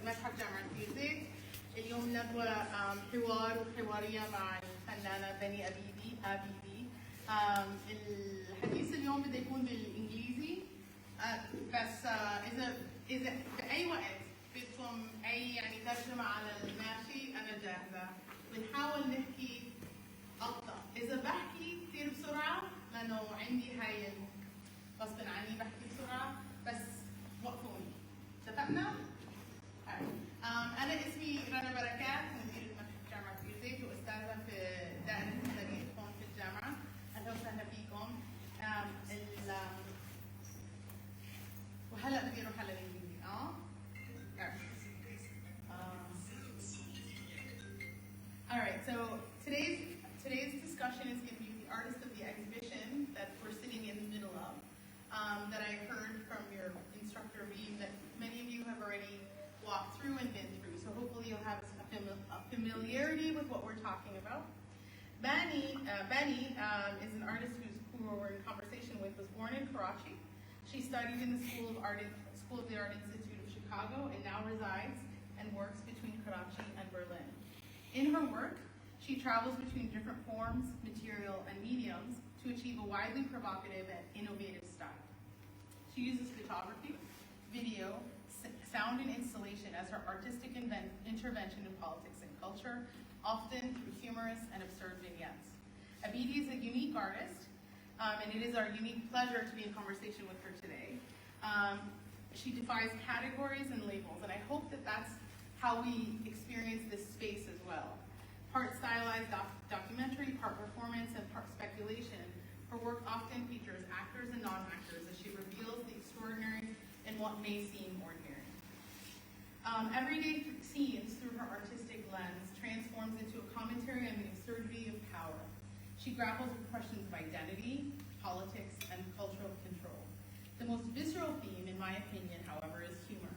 متحف جامعة بيرزيت. اليوم ندوة حوار وحوارية مع الفنانة باني أبيدي. الحديث اليوم بده يكون بالإنجليزي، بس إذا بأي وقت بدكم أي يعني ترجمة على الماشي أنا جاهزة. بنحاول نحكي أبطأ، إذا بحكي كثير بسرعة لأنه عندي هاي غصب عني بحكي بسرعة، بس وقفوني. اتفقنا؟ أنا اسمي رنا بركات، مديرة متحف جامعة بيرزيت وأستاذة في دائرة التاريخ هون في الجامعة. أهلا وسهلا فيكم. وهلا بدي أروح على الإنجليزي. All right. So today's discussion is going to be the artist of the exhibition that we're sitting in the middle of. That I heard from your instructor, Rema, that many of you have already walked through and been through. So hopefully you'll have a familiarity with what we're talking about. Bani is an artist who we're in conversation with, was born in Karachi. She studied in the School of the Art Institute of Chicago and now resides and works between Karachi and Berlin. In her work, she travels between different forms, material, and mediums to achieve a widely provocative and innovative style. She uses photography, video, sound, and installation as her artistic intervention in politics and culture, often through humorous and absurd vignettes. Abidi is a unique artist, and it is our unique pleasure to be in conversation with her today. She defies categories and labels, and I hope that that's how we experience this space as well. Part stylized documentary, part performance, and part speculation, her work often features actors and non-actors as she reveals the extraordinary in what may seem ordinary. Everyday scenes through her artistic lens transforms into a commentary on the absurdity of power. She grapples with questions of identity, politics, and cultural control. The most visceral theme, in my opinion, however, is humor.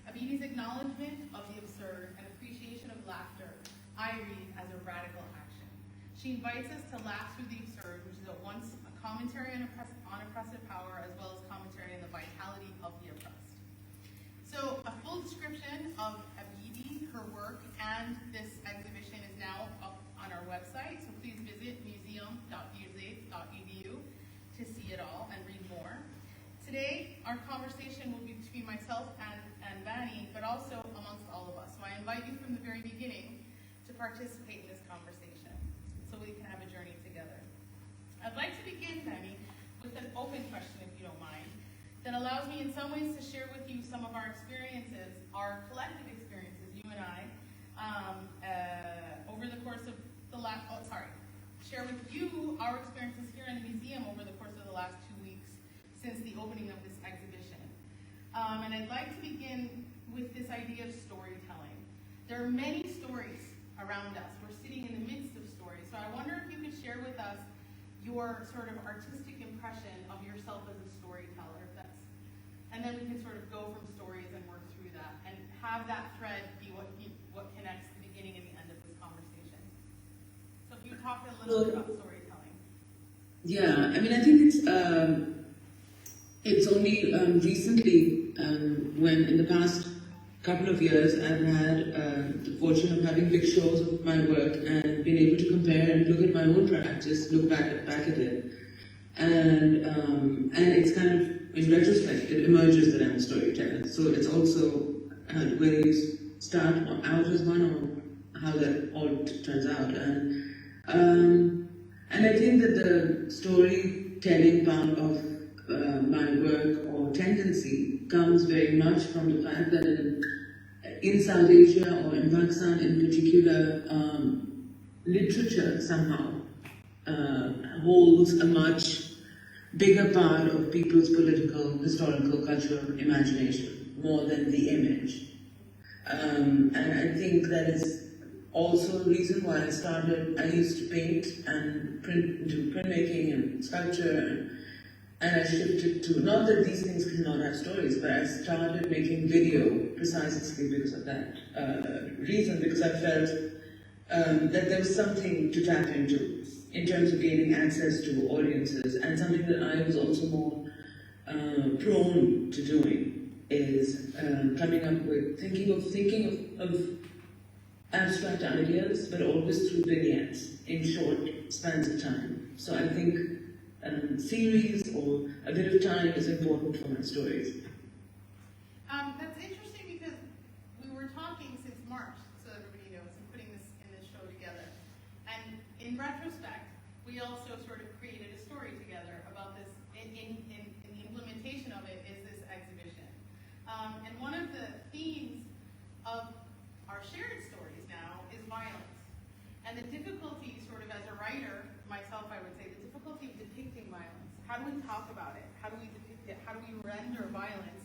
Abidi's acknowledgement of the absurd and appreciation of laughter I read as a radical action. She invites us to laugh through the absurd, which is at once a commentary on oppressive power as well as commentary on the vitality of the oppressed. So a full description of Abidi, her work, and this exhibition is now up on our website, so please visit museum.bjz.edu to see it all and read more. Today, our conversation will be between myself and Bani, but also amongst all of us. So I invite you from the very beginning to participate in this conversation so we can have a journey together. I'd like to begin, Bani, with an open question, if you don't mind, that allows me in some ways to share with you some of our experiences, our collective experiences, you and I, over the course of the last, share with you our experiences here in the museum over the course of the last 2 weeks since the opening of this exhibition. And I'd like to begin with this idea of storytelling. There are many stories around us. We're sitting in the midst of stories. So I wonder if you could share with us your sort of artistic impression of yourself as a storyteller. And then we can sort of go from stories and work through that and have that thread be what connects the beginning and the end of this conversation. So if you talk a little bit about storytelling. Yeah, I mean, I think it's only recently when in the past couple of years I've had the fortune of having big shows of my work and been able to compare and look at my own practice, look back at it, and it's kind of, in retrospect, it emerges that I'm a storyteller. So it's also whether you start out as one or how that all turns out, and I think that the storytelling part of my work or tendency comes very much from the fact that in South Asia or in Pakistan in particular, literature somehow holds a much bigger part of people's political, historical, cultural imagination, more than the image. And I think that is also the reason why I used to paint and do printmaking and sculpture, and I shifted to, not that these things cannot have stories, but I started making video precisely because of that reason, because I felt that there was something to tap into in terms of gaining access to audiences, and something that I was also more prone to doing. is coming up with thinking of abstract ideas, but always through vignettes in short spans of time. So I think series or a bit of time is important for my stories. That's interesting because we were talking since March, so everybody knows, and putting this in this show together. And in retrospect, we also sort of created a story together about this. In the implementation of it is this exhibition. And one of the themes of our shared stories now is violence. And the difficulty, sort of as a writer, myself, I would say, the difficulty of depicting violence. How do we talk about it? How do we depict it? How do we render violence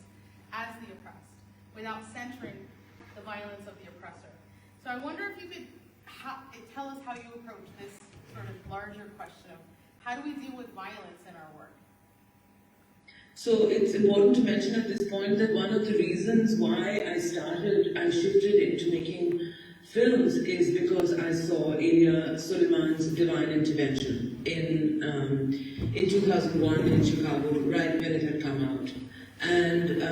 as the oppressed without centering the violence of the oppressor? So I wonder if you could tell us how you approach this sort of larger question of how do we deal with violence in our work? So it's important to mention at this point that one of the reasons why I shifted into making films is because I saw Ilya Suleiman's Divine Intervention in 2001 in Chicago, right when it had come out. And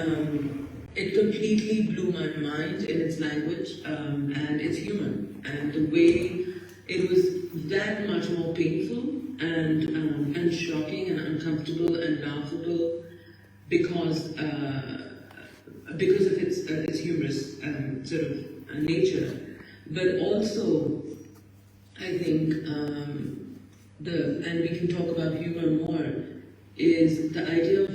it completely blew my mind in its language and its humor. And the way it was that much more painful and shocking and uncomfortable and laughable because of its humorous sort of nature. But also, I think, and we can talk about humor more, is the idea of,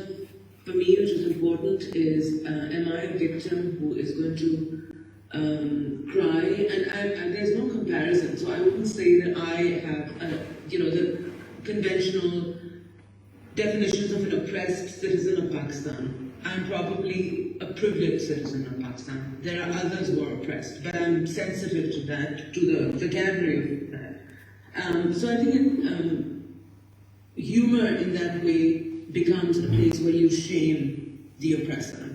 for me, which is important, is am I a victim who is going to cry? And there's no comparison, so I wouldn't say that I have, the conventional definitions of an oppressed citizen of Pakistan. I'm probably a privileged citizen of Pakistan. There are others who are oppressed, but I'm sensitive to that, to the vocabulary of that. So I think humor in that way becomes a place where you shame the oppressor.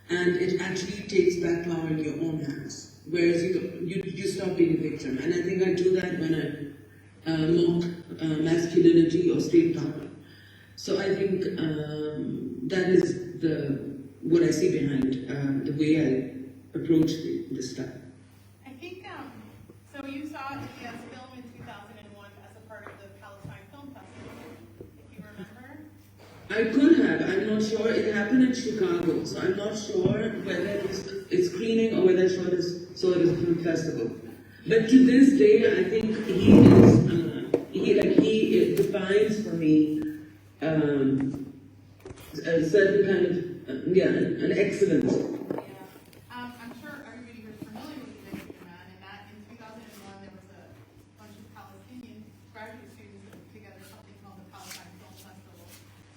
And it actually takes back power in your own hands. Whereas you stop being a victim. And I think I do that when I mock masculinity or state power. So I think that is what I see behind the way I approach this stuff. I think, so you saw Ilya's film in 2001 as a part of the Palestine Film Festival, if you remember? I could have. I'm not sure. It happened in Chicago, so I'm not sure whether it was a screening or whether I saw it as a film festival. But to this day, I think he defines for me a certain kind of, an excellence. Yeah. I'm sure everybody here is familiar with the Rema man, and that in 2001 there was a bunch of Palestinian graduate students that put together something called the Palestine Film Festival.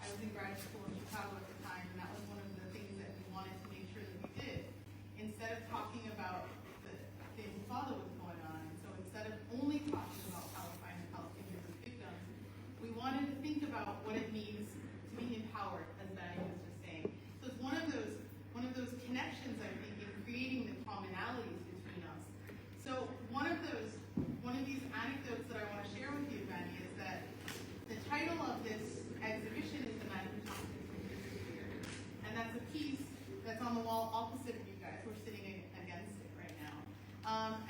I was in graduate school in Chicago at the time, and that was one of the things that we wanted to make sure that we did. Instead of talking about the intifada was going on, and so instead of only talking about Palestine and Palestinians as victims, we wanted to think about what it means to be empowered, as Bani was just saying. So it's one of those connections, I think, in creating the commonalities between us. So one of these anecdotes that I want to share with you, Bani, is that the title of this exhibition is The Man Who Talked Until He Disappeared. And that's a piece that's on the wall opposite of you guys. We're sitting against it right now.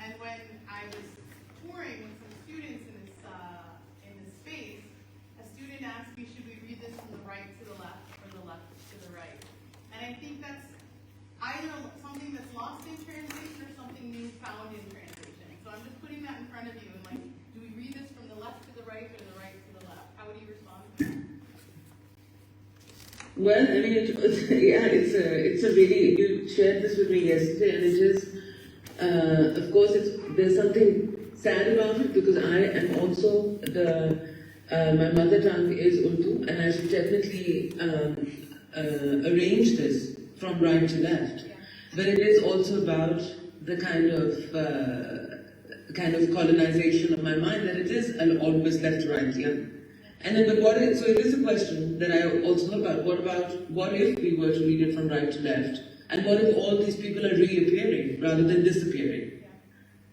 And when I was touring with some students in this space, a student asked me, should we read this from the right to the left or the left to the right? And I think that's either something that's lost in translation or something new found in translation. So I'm just putting that in front of you and like, do we read this from the left to the right or the right to the left? How would you respond to that? Well, I mean, it's a really, you shared this with me yesterday, and it is, of course, there's something sad about it because I am also my mother tongue is Urdu, and I should definitely arrange this from right to left. Yeah. But it is also about the kind of colonization of my mind that it is always left to right, yeah. And then, so it is a question that I also thought about. What if we were to read it from right to left, and what if all these people are reappearing rather than disappearing? Yeah.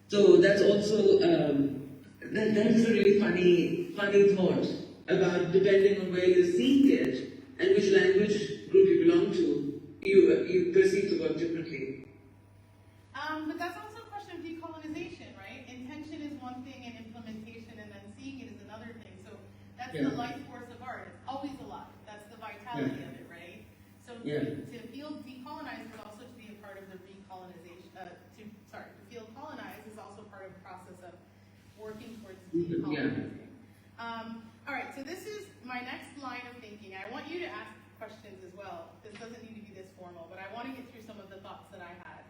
So that's also that is a really funny thought about depending on where you're seeing it and which language group you belong to. you perceive the work differently. But that's also a question of decolonization, right? Intention is one thing and implementation and then seeing it is another thing. So that's the life force of art. It's always alive. That's the vitality of it, right? So to feel decolonized but also to be a part of the recolonization, to feel colonized is also part of the process of working towards decolonizing. All right, so this is my next line of thinking. I want you to ask questions as well. This doesn't need to be this formal, but I want to get through some of the thoughts that I had.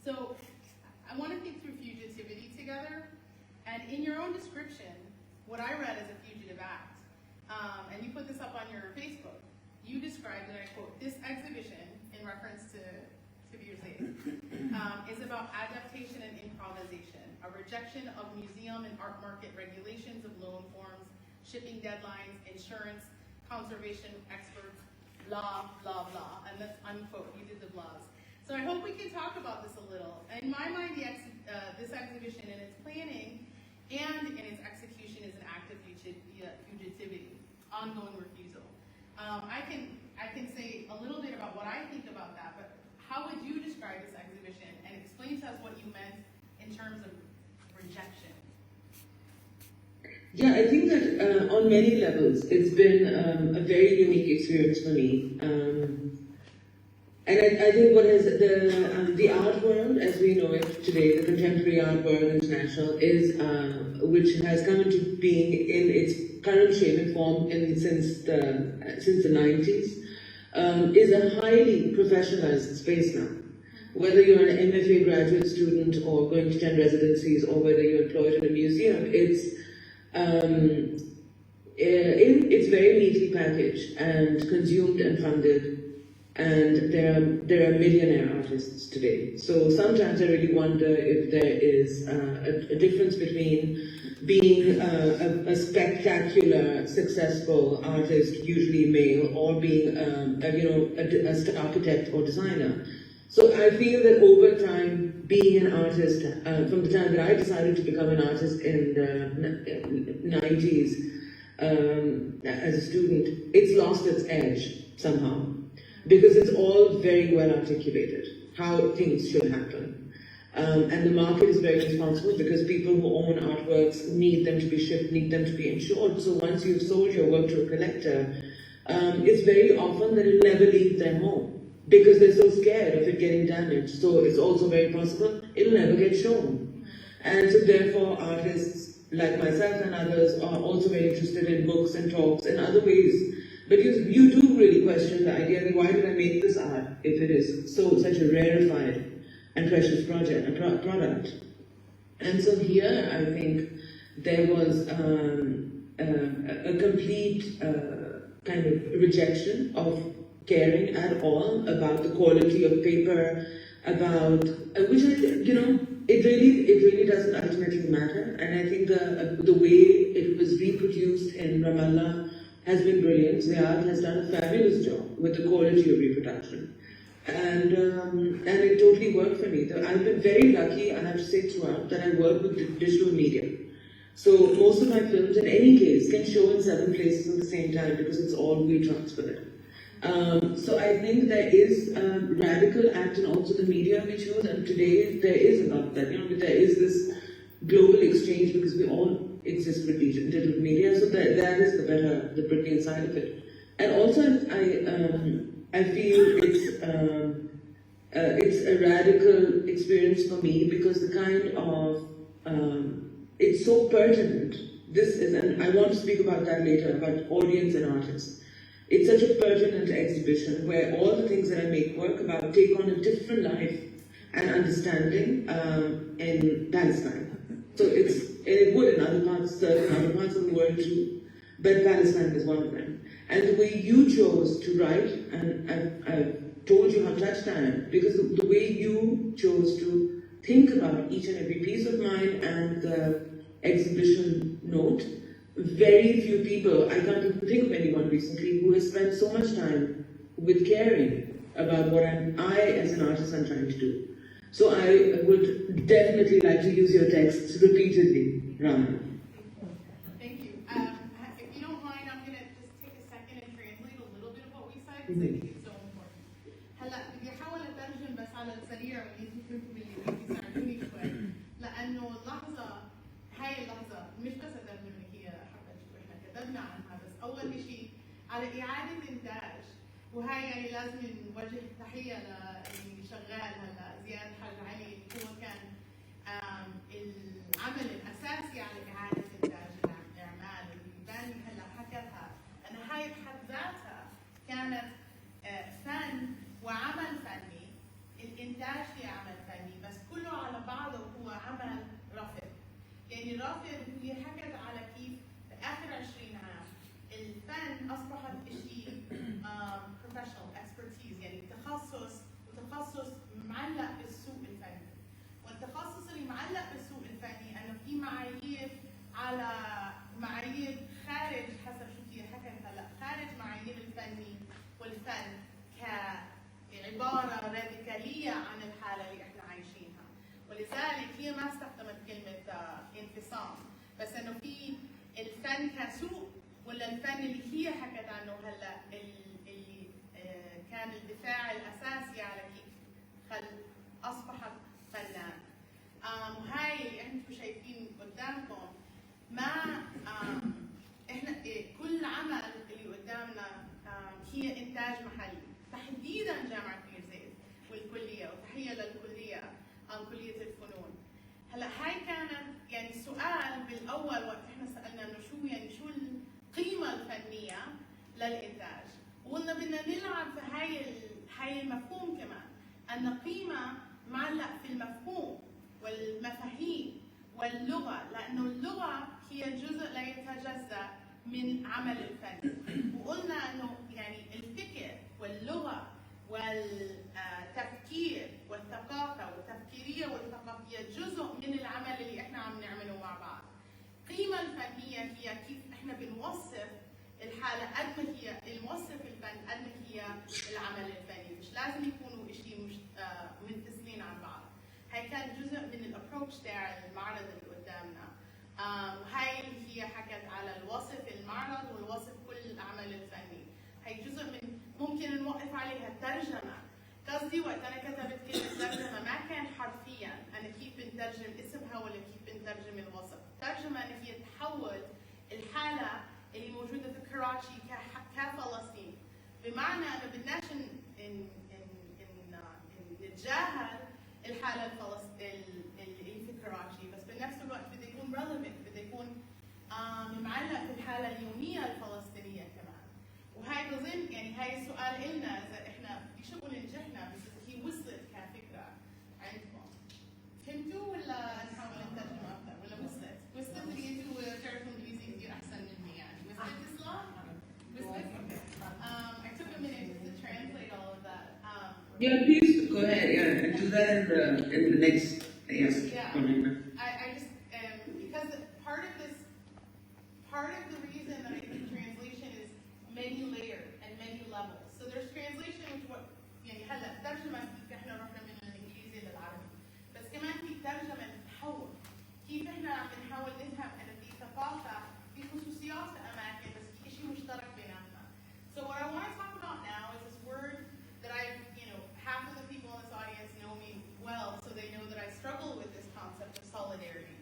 So I want to think through fugitivity together, and in your own description, what I read as a fugitive act, and you put this up on your Facebook, you described, and I quote, this exhibition, in reference to Beirzeit, is about adaptation and improvisation, a rejection of museum and art market regulations of loan forms, shipping deadlines, insurance, conservation experts, blah, blah, blah, and that's unquote, you did the blahs. So I hope we can talk about this a little. In my mind, this exhibition in its planning and in its execution is an act of fugitivity, ongoing refusal. I can say a little bit about what I think about that, but how would you describe this exhibition and explain to us what you meant in terms of rejection? Yeah, I think that on many levels, it's been a very unique experience for me. And I think what is the art world, as we know it today, the contemporary art world international, is which has come into being in its current shape and form since the 90s, is a highly professionalized space now. Whether you're an MFA graduate student or going to 10 residencies, or whether you're employed in a museum, it's very neatly packaged and consumed and funded. And there are millionaire artists today. So sometimes I really wonder if there is a difference between being a spectacular, successful artist, usually male, or being an architect or designer. So I feel that over time, being an artist, from the time that I decided to become an artist in the 90s as a student, it's lost its edge somehow. Because it's all very well articulated, how things should happen. And the market is very responsible because people who own artworks need them to be shipped, need them to be insured. So once you've sold your work to a collector, it's very often that it'll never leave their home because they're so scared of it getting damaged. So it's also very possible it'll never get shown. And so therefore artists like myself and others are also very interested in books and talks and other ways. But you do really question the idea that why did I make this art if it is such a rarefied and precious product? And so here I think there was a complete kind of rejection of caring at all about the quality of paper, about which it really doesn't ultimately matter. And I think the way it was reproduced in Ramallah has been brilliant. Ziad has done a fabulous job with the quality of reproduction. And it totally worked for me. I've been very lucky, I have to say throughout, that I work with digital media. So most of my films, in any case, can show in 7 places at the same time because it's all WeTransferred. So I think there is a radical act in also the media we choose, and today there is a lot of that. There is this global exchange because we all exist with digital media, so that is the brilliant side of it. And also, I feel it's a radical experience for me because the kind of it's so pertinent. This is, and I want to speak about that later, about audience and artists. It's such a pertinent exhibition where all the things that I make work about take on a different life and understanding in Palestine. So it would in other parts, certain other parts of the world too, but Palestine is one of them. And the way you chose to write, and I've told you how touched I am, because the way you chose to think about each and every piece of mine and the exhibition note, very few people, I can't even think of anyone recently, who has spent so much time with caring about what I as an artist am trying to do. So I would definitely like to use your texts repeatedly, Rama. Thank you. If you don't mind, I'm going to just take a second and translate a little bit of what we said because I think it's so important. تكلمنا عنها، بس أول شيء على إعادة إنتاج، وهاي يعني لازم نوجه تحية للي شغال هلا زياد حاج علي، اللي هو كان العمل الأساسي على إعادة إنتاج الأعمال اللي باني هلا حكتها، أن هاي بحد ذاتها كانت فن وعمل فني، الإنتاج لعمل فني، بس كله على بعضه هو عمل رفض. يعني رافض هي حكت على كيف في آخر 20 عام الفن أصبحت شيء professional expertise، يعني وتخصص معلق بالسوق الفني. والتخصص اللي معلق بالسوق الفني أنه في معايير خارج، حسب شو هي حكت هلا، خارج معايير الفني والفن كعبارة راديكالية عن الحالة اللي احنا عايشينها. ولذلك هي ما استخدمت كلمة انفصام، بس انه في الفن كسوق، ولا الفن اللي هي حكت عنه هلا اللي كان الدفاع الاساسي على كيف اصبحت فنان. وهاي اللي انتم شايفين قدامكم، ما احنا كل عمل اللي قدامنا هي انتاج محلي، تحديدا جامعة بيرزيت والكلية، وتحية للكلية كلية الفنون. هلا هاي كانت يعني السؤال بالاول وقت احنا سالنا انه شو القيمه الفنيه للانتاج، وقلنا بدنا نلعب في هاي المفهوم كمان، ان قيمه معلق في المفهوم والمفاهيم واللغه، لانه اللغه هي جزء لا يتجزا من عمل الفن. وقلنا انه يعني الفكر واللغه والتفكير والثقافة والتفكيرية والثقافية جزء من العمل اللي احنا عم نعمله مع بعض. القيمة الفنية هي كيف احنا بنوصف الحالة قد ما هي الموصف الفن قد ما هي العمل الفني، مش لازم يكونوا شيء منفصلين عن بعض. هاي كان جزء من الابروتش تاع المعرض اللي قدامنا. وهاي اللي هي حكت على الوصف المعرض والوصف كل العمل الفني. هاي جزء من ممكن نوقف عليها الترجمة. قصدي وقت أنا كتبت كلمة ترجمة ما كان حرفيا أنا كيف بنترجم اسمها ولا كيف بنترجم الوصف. الترجمة أن هي تحول الحالة اللي موجودة في كراتشي كفلسطين، بمعنى أنه بدناش نتجاهل الحالة اللي في كراتشي، بس بنفس الوقت بده يكون relevant، بده يكون معلق في الحالة اليومية الفلسطينية كمان. وهي بظن يعني هاي السؤال إلنا إذا إحنا مش نقول نجحنا، بس هي وصلت كفكرة عندكم. فهمتوا ولا نحاول نترجم أكثر ولا وصلت؟ وصلت اللي أنتوا بتعرفوا إنجليزي كثير أحسن مني يعني. وصلت إسلام؟ وصلت؟ I took a minute to translate all of that. Yeah, please go ahead. Yeah, and do that in the next. Yes. Yeah. I just because part of the reason that I think translation is many layered and many levels. So there's translation which what يعني هلا ترجمة كيف احنا رحنا من الانجليزي للعربي، بس كمان في ترجمة تحول كيف احنا عم نحاول نفهم ان في ثقافة في خصوصيات في اماكن بس في شيء مشترك بيناتنا. So what I want to talk about now is this word that half of the people in this audience know me well, so they know that I struggle with this concept of solidarity.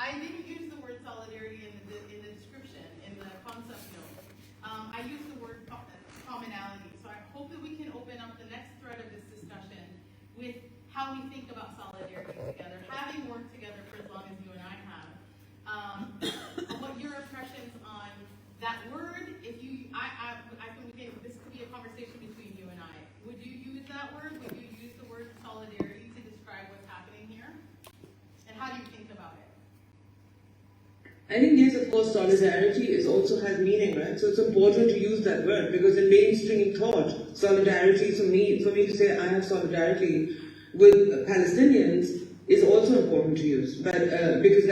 I didn't use the word solidarity in the description, in the concept note. I used the word commonality. So I hope that we can open up the next thread of this discussion with how we think about solidarity together, having worked together for as long as you and I have. What your impressions on that word? If you, I think this could be a conversation between you and I. Would you use that word? Would you use the word solidarity to describe what's happening here? And how do you think about it? I think yes, of course, solidarity also has meaning, right? So it's important to use that word because in mainstream thought, solidarity for me to say I have solidarity with Palestinians is also important to use, but because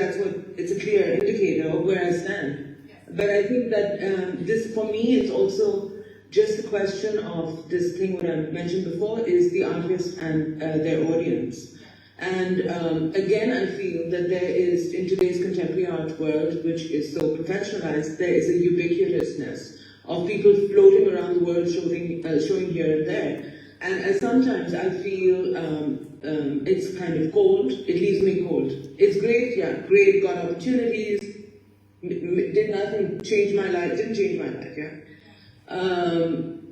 it's a clear indicator of where I stand. Yes. But I think that this, for me, it's also just a question of this thing what I mentioned before is the artist and their audience. And again, I feel that there is, in today's contemporary art world, which is so professionalized, there is a ubiquitousness of people floating around the world showing here and there. And sometimes I feel it's kind of cold. It leaves me cold. It's great, yeah, great, got opportunities, did nothing, change my life, didn't change my life, yeah.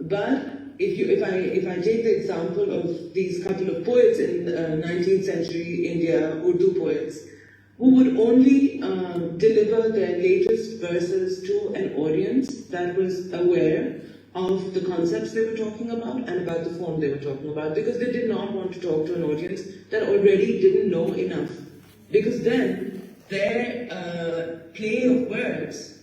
But if I take the example of these couple of poets in 19th century India, Urdu poets, who would only deliver their latest verses to an audience that was aware of the concepts they were talking about and about the form they were talking about, because they did not want to talk to an audience that already didn't know enough. Because then their play of words,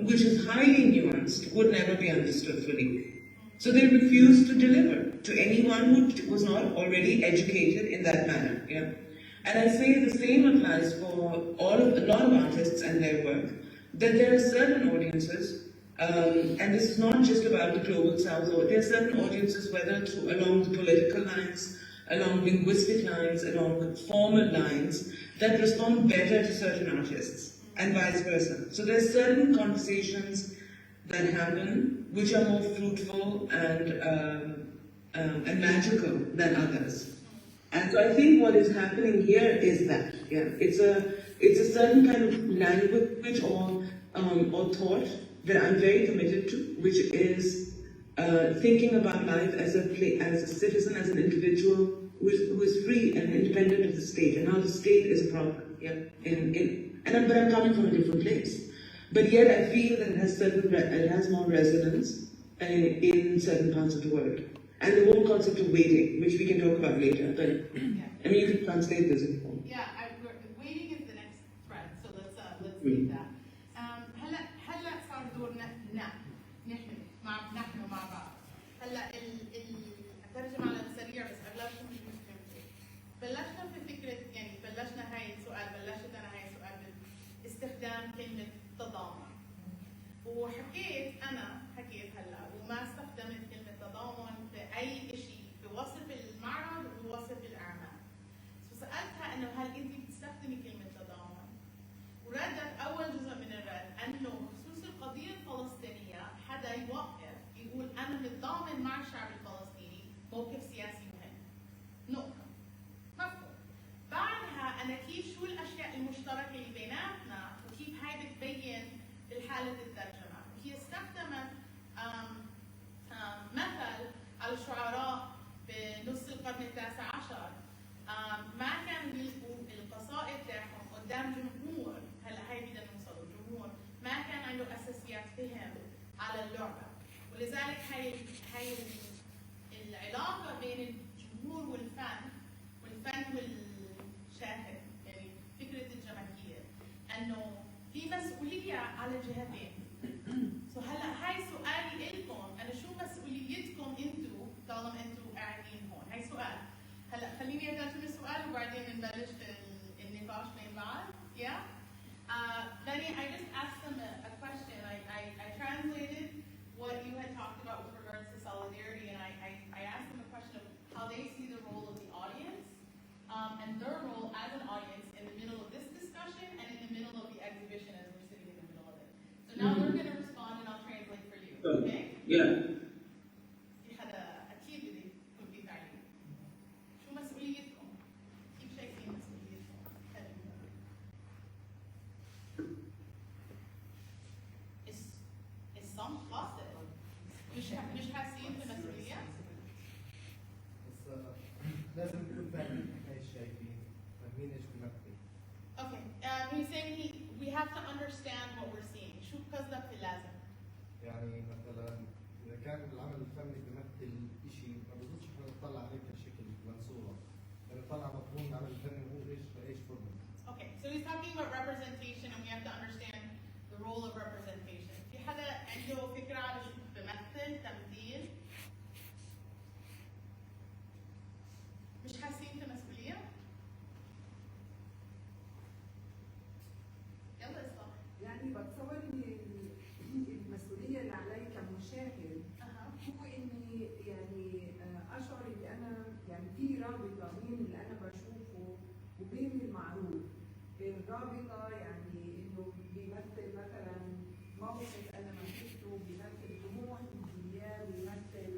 which is highly nuanced, would never be understood fully. So they refused to deliver to anyone who was not already educated in that manner. Yeah? And I say the same applies for a lot of artists and their work, that there are certain audiences, and this is not just about the global south, or there are certain audiences, whether it's along the political lines, along linguistic lines, along formal lines, that respond better to certain artists, and vice versa. So there's certain conversations that happen which are more fruitful and magical than others. And so I think what is happening here is that, yeah, it's a certain kind of language or thought that I'm very committed to, which is thinking about life as a citizen, as an individual who is free and independent of the state, and how the state is a problem. Yeah, but I'm coming from a different place. But yet I feel that it has more resonance in certain parts of the world. And the whole concept of waiting, which we can talk about later, but yeah. I mean, you can translate this if you want. Yeah, waiting is the next thread, so let's read that. هلا صار دورنا نحن مع بعض. هلا الترجمة على السريع بس اغلبكم مش فهمتوا. بلشنا في فكرة، يعني بلشت انا هاي السؤال باستخدام كلمة تضامن. حكيت هلا وما استخدمت كلمة تضامن في أي شيء في وصف المعرض ووصف الأعمال. فسألتها إنه هل أنت بتستخدمي كلمة تضامن؟ وردت أول جزء من الرد إنه بخصوص القضية الفلسطينية حدا يوقف يقول أنا متضامن مع الشعب الفلسطيني موقف سياسي مهم. نقطة. مفهوم. بعدها أنا كيف شو الأشياء المشتركة اللي بيناتنا وكيف هاي بتبين بالحالة الترجمة. هي استخدمت مثل على الشعراء بنص القرن التاسع عشر، ما كانوا يلقوا القصائد تاعهم قدام جمهور. هلا هاي بدنا نوصل الجمهور ما كان عنده اساسيات فهم على اللعبه، ولذلك هاي العلاقه بين الجمهور والفن والشاهد، يعني فكره الجماهير انه في مسؤوليه على الجهتين. هلا هاي سؤالي لكم، انا شو مسؤوليتكم انتم طالما انتم قاعدين هون؟ هاي سؤال. هلا خليني اترجم السؤال وبعدين نبلش النقاش بين بعض. Yeah. Bani, I just asked them a question. I translated what you had talked about with regards to solidarity, and I asked them a question of how they see the role of the audience and their role as an audience in the middle of this discussion and in the middle of the exhibition as we're sitting in the middle of it. So now they're going to respond and I'll translate for you. Okay? Yeah. في حدا أكيد بده يكون في تعليم. شو مسؤوليتكم؟ كيف شايفين مسؤوليتكم؟ الصمت قاصر. مش حاسين بمسؤولية؟ لازم نكون فاهمين ايش شايفين، فاهمين ايش بنقضي. Okay. He's saying we have to understand what we're seeing. شو قصدك في لازم؟ يعني مثلا اذا كان العمل الفني بيمثل شيء ما بظنش احنا نطلع عليه كشكل منصوره، بنطلع مفهوم العمل الفني هو ايش فورمه. Okay, so he's talking about representation and we have to understand the role of representation. في حدا عنده فكرة على شو بمثل تمثيل؟ مش حاسين في مسؤولية؟ يلا اصلاح. يعني بتصور ان المسؤوليه اللي علي كمشاهد هو اني يعني اشعر ان انا يعني في رابطه بين اللي انا بشوفه وبين المعروض. الرابطه يعني انه بيمثل مثلا موقف انا ما شفته، بيمثل طموح انجيال، بيمثل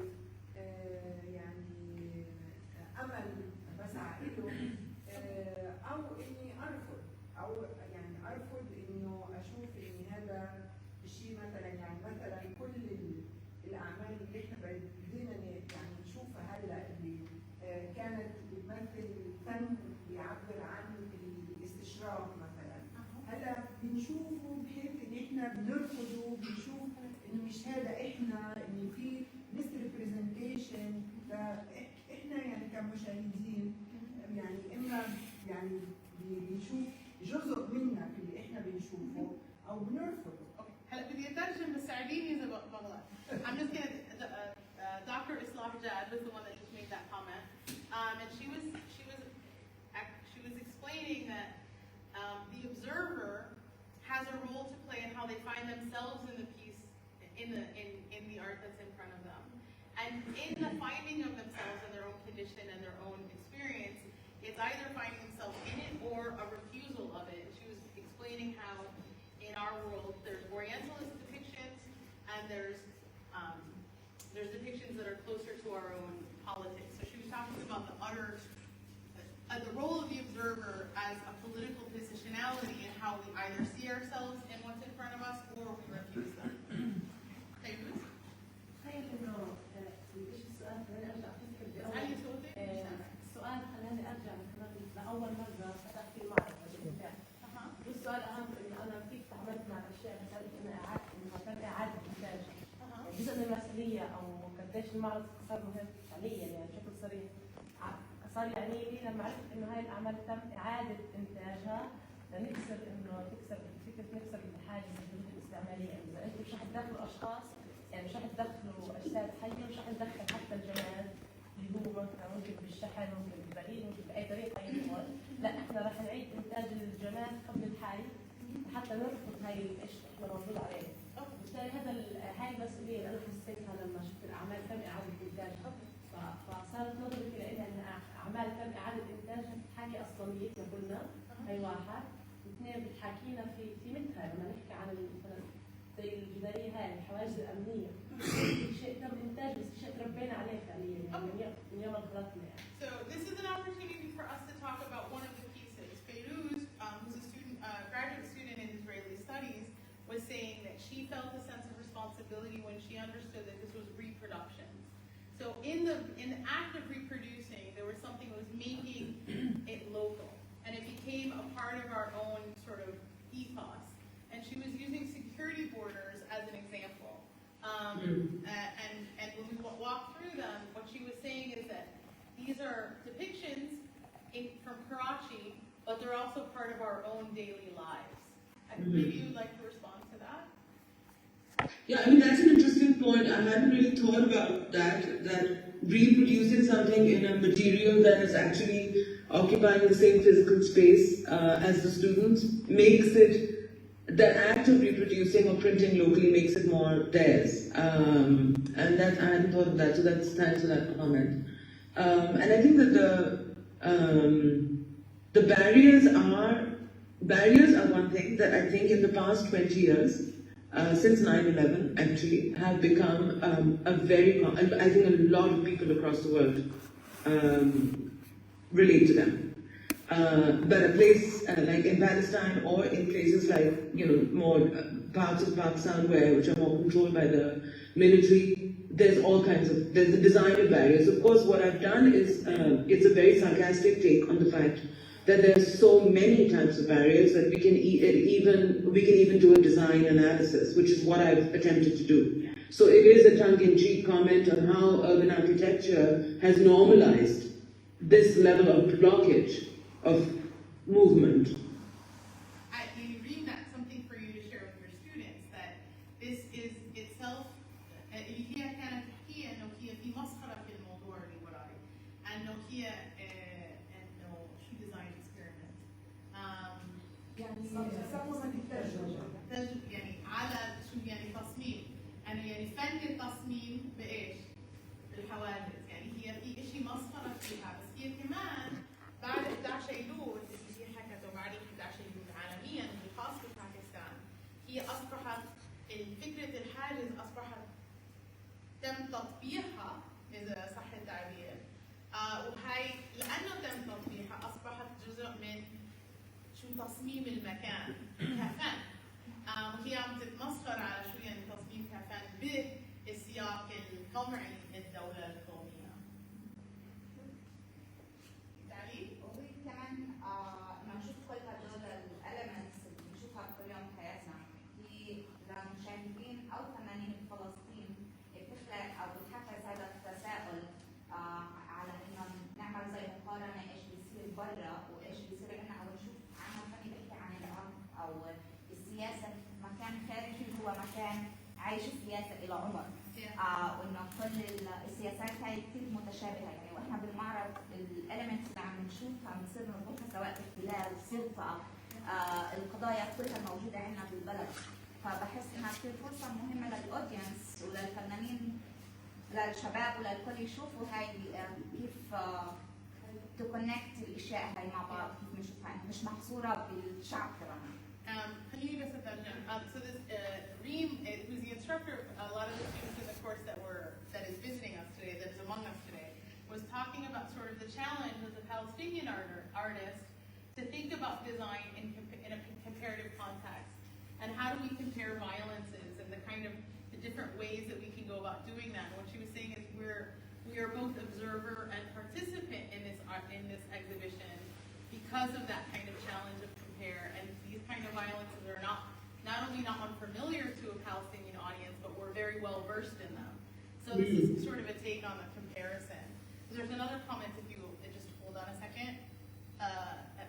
يعني امل بسعى له، او اني ارفض، او يعني ارفض انه كانت بتمثل فن بيعبر عن الاستشراق مثلا. هلا بنشوفه بحيث ان احنا بنرفضه، بنشوف انه مش هذا احنا، ان في مس ريبريزنتيشن. فاحنا يعني كمشاهدين يعني اما يعني بنشوف جزء منا في اللي احنا بنشوفه او بنرفضه. هلا بدي اترجم بس ساعديني اذا بغلط. I'm just gonna Dr. Islah Jad was the one that just made that comment, and she was explaining that the observer has a role to play in how they find themselves in the piece, in the art that's in front of them, and in the finding of themselves and their own condition and their own experience, it's either finding themselves in it or a refusal of it. And she was explaining how in our world there's Orientalist depictions and there's depictions that are closer to our own politics. So she was talking about the role of the observer as a political positionality and how we either see ourselves in what's in front of us or we refuse them. تخيل انه ايش السؤال؟ خليني ارجع السؤال خلاني ارجع لاول مره فتحت في المعرض. والسؤال اهم انه انا كيف تعاملت مع الاشياء مساله انها تم اعاده انتاج جزء من المسؤوليه، او قديش المعرض صار مهم حاليا يعني بشكل صريح. صار يعني لي لما عرفت انه هاي الاعمال تم اعاده انتاجها لنكسر نكسر الحاجز الحدود الاستعماليه. اذا انتم مش حتدخلوا اشخاص، يعني مش حتدخلوا اجساد حيه، مش حتدخل حتى الجمال اللي هو ممكن بالشحن، ممكن بالبريد، ممكن باي طريقه يدخل. لا، احنا راح نعيد انتاج الجمال قبل الحي حتى نرفض هاي الاشي احنا موجود عليه. بالتالي هاي المسؤوليه اللي انا حسيتها لما شفت الاعمال تم اعاده انتاجها. فصارت نظرتي لها ان اعمال تم اعاده انتاجها بتحاكي اصليتنا كلنا، هي واحد. واثنين بتحاكينا في مثلها لما نحكي عن مثلا زي الجداريه هاي الحواجز الامنيه، شيء تم انتاج بس شيء تربينا عليه فعليا يعني من يوم انطلقنا يعني. So this is an opportunity for us to talk about one of the pieces. Feiruz, who's a graduate student in Israeli studies, was saying that she felt a sense of responsibility when she understood that this was reproduction. So in the act of reproducing, there was something that was making it local, and it became a part of our own sort of ethos. And she was using security borders as an example. And when we walked through them, what she was saying is that these are depictions from Karachi, but they're also part of our own daily lives. Maybe you'd like to respond to that? Yeah, I mean, that's an interesting point. I hadn't really thought about that reproducing something in a material that is actually occupying the same physical space as the students makes it, the act of reproducing or printing locally makes it more theirs. And that, I hadn't thought of that, so that's, thanks for that comment. And I think that the barriers are one thing that I think in the past 20 years, since 9/11 actually, have become I think a lot of people across the world relate to them. But a place like in Palestine or in places like, more parts of Pakistan which are more controlled by the military, there's the design of barriers. Of course, what I've done is, it's a very sarcastic take on the fact that there are so many types of barriers that we can even do a design analysis, which is what I've attempted to do. So it is a tongue-in-cheek comment on how urban architecture has normalized this level of blockage of movement. Reem, that's something for you to share with your students, that this is itself هي كانت تحكي انه هي في مسخره في الموضوع اللي وراي، انه هي انه شو ديزاين اكسبيرمنت يعني صممت التجربه يعني على شو يعني تصميم، انه يعني فن التصميم بايش؟ بالحوادث. يعني هي في شيء مسخره فيها، بس هي كمان بعد 11 ايلول اللي هي حكته بعد 11 ايلول عالميا خاص بباكستان، هي اصبحت فكره الحاجز اصبحت تم تطبيقها اذا صح التعبير، وهي لانه تم تطبيقها اصبحت جزء من شو تصميم المكان كفن، وهي عم تتمسخر على شو يعني تصميم كفن بالسياق القمعي للدوله القوميه. عشان عايشوا السياسه الى عمر. وانه كل السياسات هاي كثير متشابهه يعني، واحنا بالمعرض الاليمنتس اللي عم نشوفها بنصير نربطها سواء الاحتلال، السلطه، القضايا كلها موجوده عندنا بالبلد. فبحس انها كثير فرصه مهمه للاودينس وللفنانين، للشباب وللكل يشوفوا هاي كيف تكونكت الاشياء هاي مع بعض، كيف نشوفها مش محصوره بالشعب كمان. خليني بس اترجم. So this Reem, who's the instructor of a lot of the students in the course that is visiting us today, that is among us today, was talking about sort of the challenge as a Palestinian artist to think about design in a comparative context, and how do we compare violences and the kind of the different ways that we can go about doing that. And what she was saying is we are both observer and participant in this exhibition because of that kind of challenge of compare, and these kind of violences are not only not unfamiliar to a Palestinian audience, but we're very well versed in them. So this is sort of a take on the comparison. There's another comment, if you just hold on a second.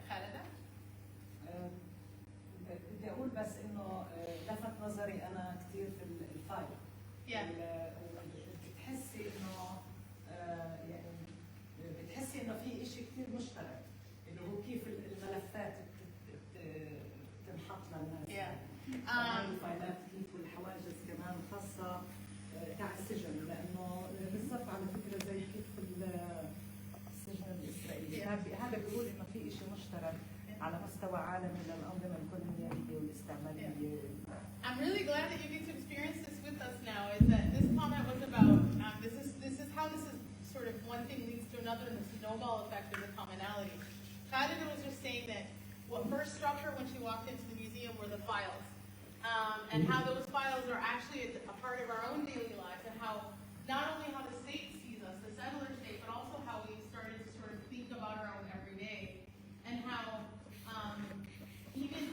خالدة. بدي اقول بس انه لفت نظري انا كثير في الفايل. بتحسي انه يعني بتحسي انه في شيء كثير مشترك اللي هو كيف الملفات تنحط للناس. الفايلات كيف والحواجز كمان خاصه تاع السجن، لانه بالضبط على فكره زي كيف السجن الاسرائيلي. هذا بيقول انه في شيء مشترك على مستوى عالمي للأنظمة الكولونيالية والاستعمارية. I'm really glad that you get to experience this with us now. Is that this comment was about this is how this is sort of one thing leads to another, and the snowball effect of the commonality. Khadija was just saying that what first struck her when she walked into the museum were the files, and how those files are actually a part of our own daily lives, and how not only how the state sees us, the settler state, but also how we started to sort of think about our own everyday, and how even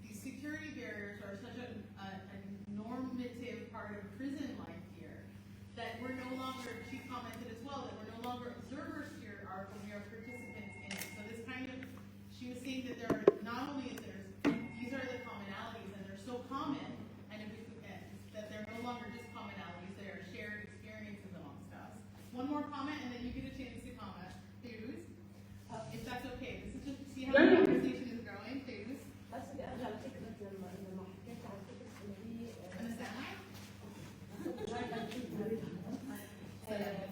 these security barriers are such a normative part of prison life here that we're no longer, she commented as well, that we're no longer observers here, we are participants in it. So this kind of, she was saying that there are not only is these are the commonalities, and they're so common, and that they're no longer just commonalities, they are shared experiences amongst us. One more comment, and then you get a chance to comment. Please, if that's okay. This is just see how the conversation is growing. Please. بس بدي ارجع لفكره لما حكيت عن فكره انه هي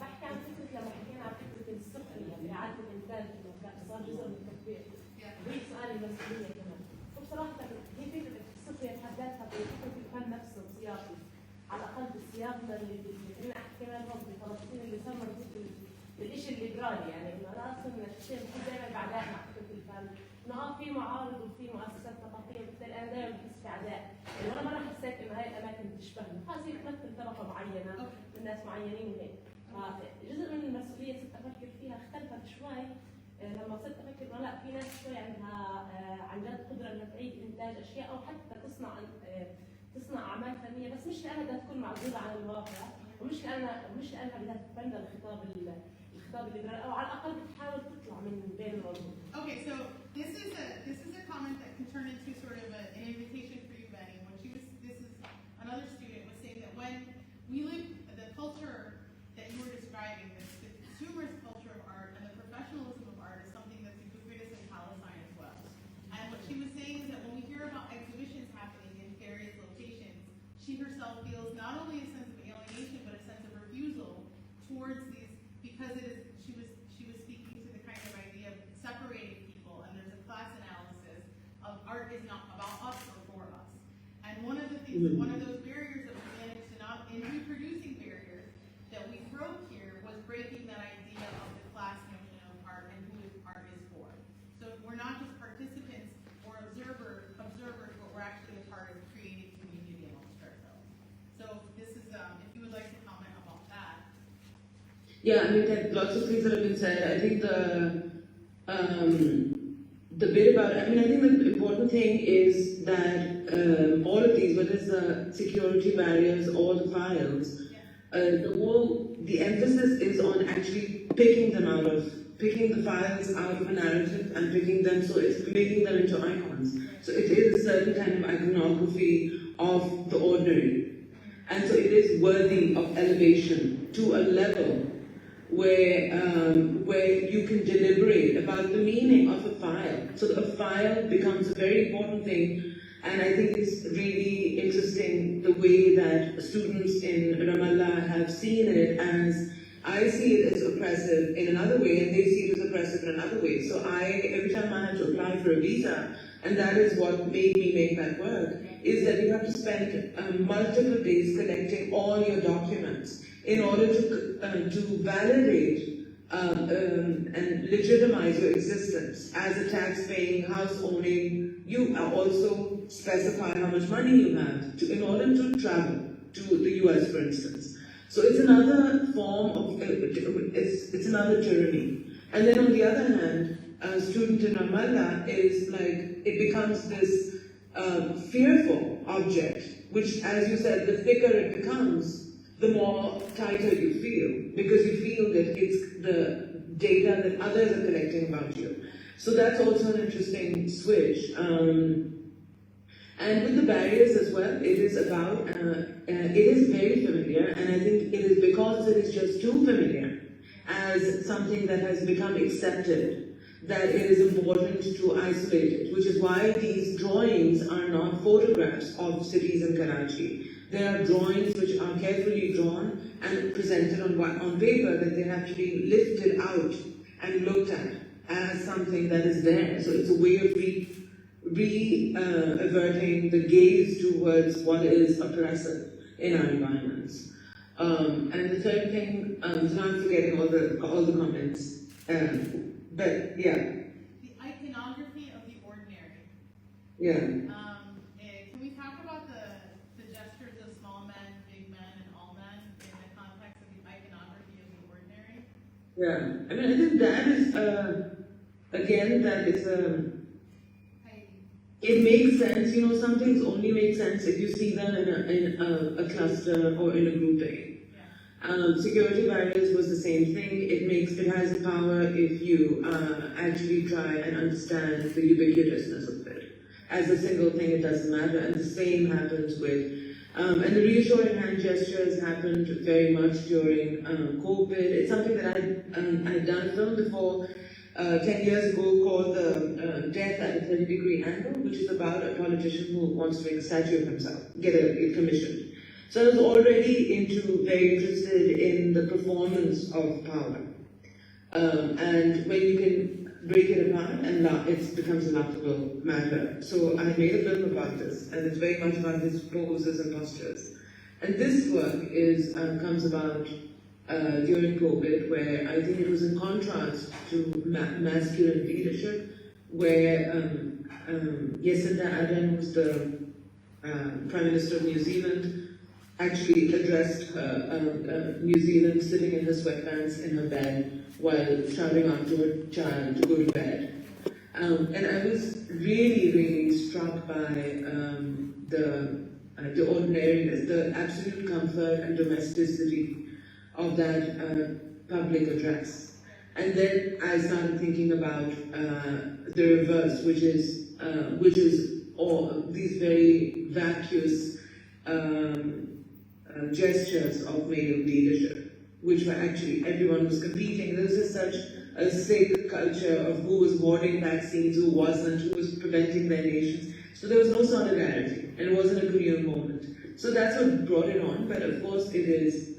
بحكي عن فكره لما حكينا عن فكره السخريه باعاده الانتاج انه صار جزء من التطبيق. وهي سؤال المسؤوليه كمان. وبصراحه هي فكره السخريه بحد ذاتها بفكره الفن نفسه سياقي، على الاقل بالسياق اللي بدنا احكي كمان هون بفلسطين اللي صار مربوط بالشيء الليبرالي، يعني انه انا اصلا الشيء بحب دائما بعداء مع فكره الفن، انه في معارض وفي مؤسسات ثقافيه، وبالتالي انا دائما بحس في عداء، يعني انا مره حسيت انه هاي الاماكن بتشبهني، هذه بتمثل طبقه معينه من ناس معينين وهيك، فجزء من المسؤوليه صرت افكر فيها اختلفت شوي لما صرت افكر انه لا في ناس شوي عندها عن جد قدره انها تعيد انتاج اشياء او حتى تصنع اعمال فنيه، بس مش لانها بدها تكون معزوله عن الواقع، ومش لانها بدها تتبنى الخطاب الليبرالي، او على الاقل بتحاول تطلع من بين الوضوء. Okay, so this is a comment that can turn into sort of an invitation for you, Bani. Another student was saying that when we live the culture that you were describing, the consumerist culture of art and the professionalism of art is something that's ubiquitous in Palestine as well. And what she was saying is that when we hear about exhibitions happening in various locations, she herself feels not only a sense of alienation but a sense of refusal towards these, because it is she was speaking to the kind of idea of separating people, and there's a class analysis of art is not about us or for us. And one of the things, one of those barriers that we managed to not, in reproducing barriers that we broke here, was breaking that idea of the class notion of art and who art is for. So we're not just participants or observers, but we're actually a part of creating community amongst ourselves. So this is, if you would like to comment about that. Yeah, I mean, there are lots of things that have been said. I think the bit about, I mean, I think the important thing is that all of these, whether it's the security barriers or the files, the emphasis is on actually picking them out of picking the files out of a narrative and picking them, so it's making them into icons. So it is a certain kind of iconography of the ordinary. And so it is worthy of elevation to a level where you can deliberate about the meaning of a file. So a file becomes a very important thing, and I think it's really interesting the way that students in Ramallah have seen it as, I see it as oppressive in another way, and they see it as oppressive in another way. So every time I had to apply for a visa, and that is what made me make that work, is that you have to spend multiple days collecting all your documents in order to validate and legitimize your existence as a tax-paying, house-owning. You also specify how much money you have in order to travel to the US, for instance. So it's another form of, it's another tyranny. And then on the other hand, a student in Ramallah is like, it becomes this fearful object, which, as you said, the thicker it becomes, the more tighter you feel, because you feel that it's the data that others are collecting about you. So that's also an interesting switch. And with the barriers as well, it is about, it is very familiar, and I think it is because it is just too familiar as something that has become accepted, that it is important to isolate it, which is why these drawings are not photographs of cities in Karachi. They are drawings which are carefully drawn and presented on paper, that they have to be lifted out and looked at as something that is there. So it's a way of averting the gaze towards what is oppressive in our environments. And the third thing, so I'm forgetting all the comments. But yeah. The iconography of the ordinary. Yeah. Can we talk about the gestures of small men, big men, and all men in the context of the iconography of the ordinary? Yeah. I mean, I think that is, again, that is it makes sense. You know, some things only make sense if you see them in a cluster or in a grouping. Security barriers was the same thing. It has the power if you actually try and understand the ubiquitousness of it. As a single thing, it doesn't matter. And the same happens with, and the reassuring hand gestures happened very much during COVID. It's something that I'd done a film before 10 years ago called The Death at a 30-Degree Angle, which is about a politician who wants to make a statue of himself, get it commissioned. So I was already very interested in the performance of power. And when you can break it apart and it becomes a laughable matter. So I made a film about this, and it's very much about his poses and postures. And this work comes about during COVID, where I think it was in contrast to masculine leadership, where Jacinda Ardern, who's the Prime Minister of New Zealand, actually addressed New Zealand sitting in her sweatpants in her bed while shouting out to her child to go to bed. And I was really, really struck by the ordinariness, the absolute comfort and domesticity of that public address. And then I started thinking about the reverse, which is all these very vacuous gestures of male leadership, which were actually, everyone was competing. There was just such a sick culture of who was hoarding vaccines, who wasn't, who was preventing their nations. So there was no solidarity, and it wasn't a communal moment. So that's what brought it on, but of course it is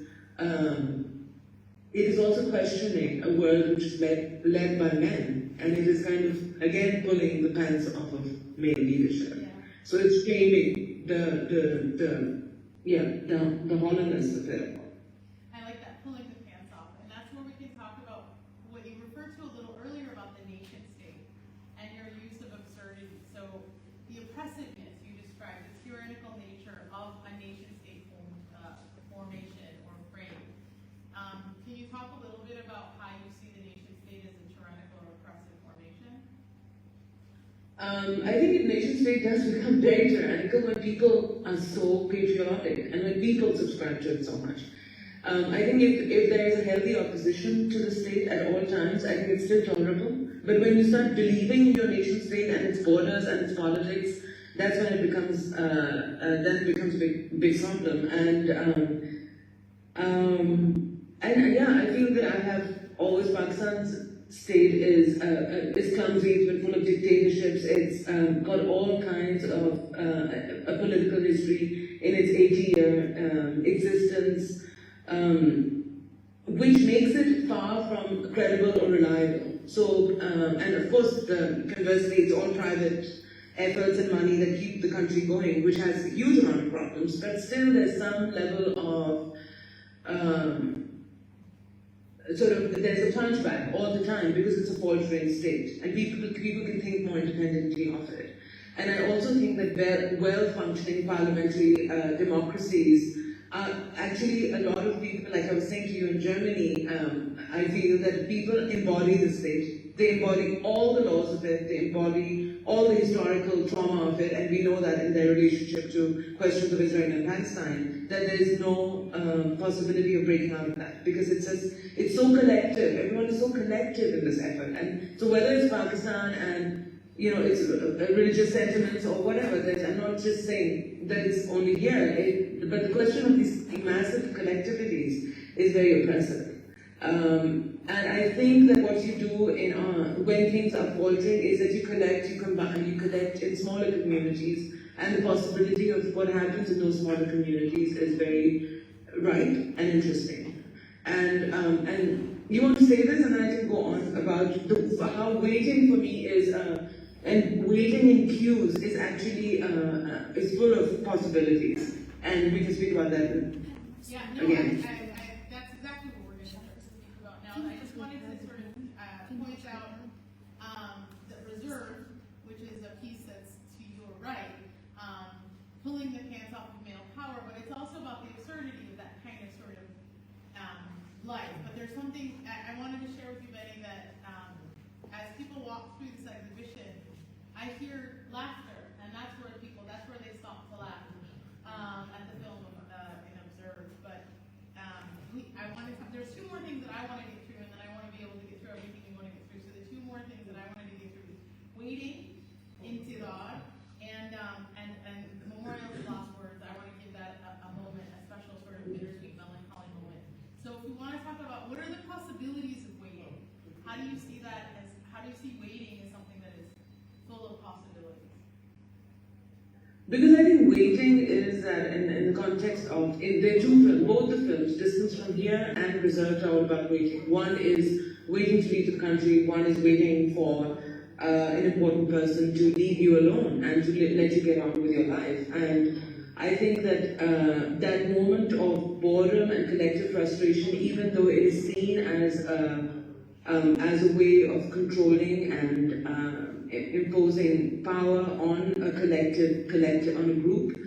also questioning a world which is led by men, and it is kind of, again, pulling the pants off of male leadership. Yeah. So it's changing the hollowness of it. I like that, pulling the pants off, and that's where we can talk about what you referred to a little earlier about the nation state and your use of absurdity. So the oppressiveness you described, the tyrannical nature of a nation state formation or frame. Can you talk a little bit about how you see the nation state as a tyrannical or oppressive formation? I think the nation state does become very tyrannical when people are so patriotic and when people subscribe to it so much. I think if there is a healthy opposition to the state at all times, I think it's still tolerable. But when you start believing in your nation state and its borders and its politics, that's when it becomes a big problem. And yeah, I feel that I have always Pakistan's state is clumsy, it's been full of dictatorships, it's got all kinds of a political history in its 80-year existence, which makes it far from credible or reliable. So, and of course, conversely, it's all private efforts and money that keep the country going, which has a huge amount of problems, but still there's some level of there's a punchback all the time because it's a faltering state, and people can think more independently of it. And I also think that well-functioning parliamentary democracies are actually a lot of people, like I was saying to you in Germany, I feel that people embody the state. They embody all the laws of it, they embody all the historical trauma of it, and we know that in their relationship to questions of Israel and Palestine, that there is no possibility of breaking out of that, because it's so collective, everyone is so collective in this effort. And so whether it's Pakistan and it's religious sentiments or whatever, I'm not just saying that it's only here, but the question of these massive collectivities is very oppressive. And I think that what you do when things are faltering is that you collect in smaller communities, and the possibility of what happens in those smaller communities is very ripe and interesting. And you want to say this, and then I can go on about how waiting for me is, and waiting in queues is actually is full of possibilities, and we can speak about that again. That's exactly what we're going to speak about now. I just wanted to sort of point out the reserve, which is a piece that's to your right, pulling the pants off of male power, but it's also about the absurdity of that kind of sort of life. But there's something I wanted to share with you, Bani, that as people walk through this exhibition, I hear laughter, and that's where they stop to laugh at the film in Observe. But there's two more things that I want to get through, and then I want to be able to get through everything we want to get through. So the two more things that I wanted to get through is waiting, intidar, and the memorial to lost words. I want to give that a moment, a special sort of bittersweet melancholy moment. So if we want to talk about what are the possibilities of waiting, how do you see waiting as something that is full of possibilities? Because I think waiting is that in the context of, there are two films, both the films, Distance from Here and Reserved, are all about waiting. One is waiting to leave the country, one is waiting for an important person to leave you alone and to let you get on with your life. And I think that that moment of boredom and collective frustration, even though it is seen as a way of controlling and imposing power on a collective, on a group.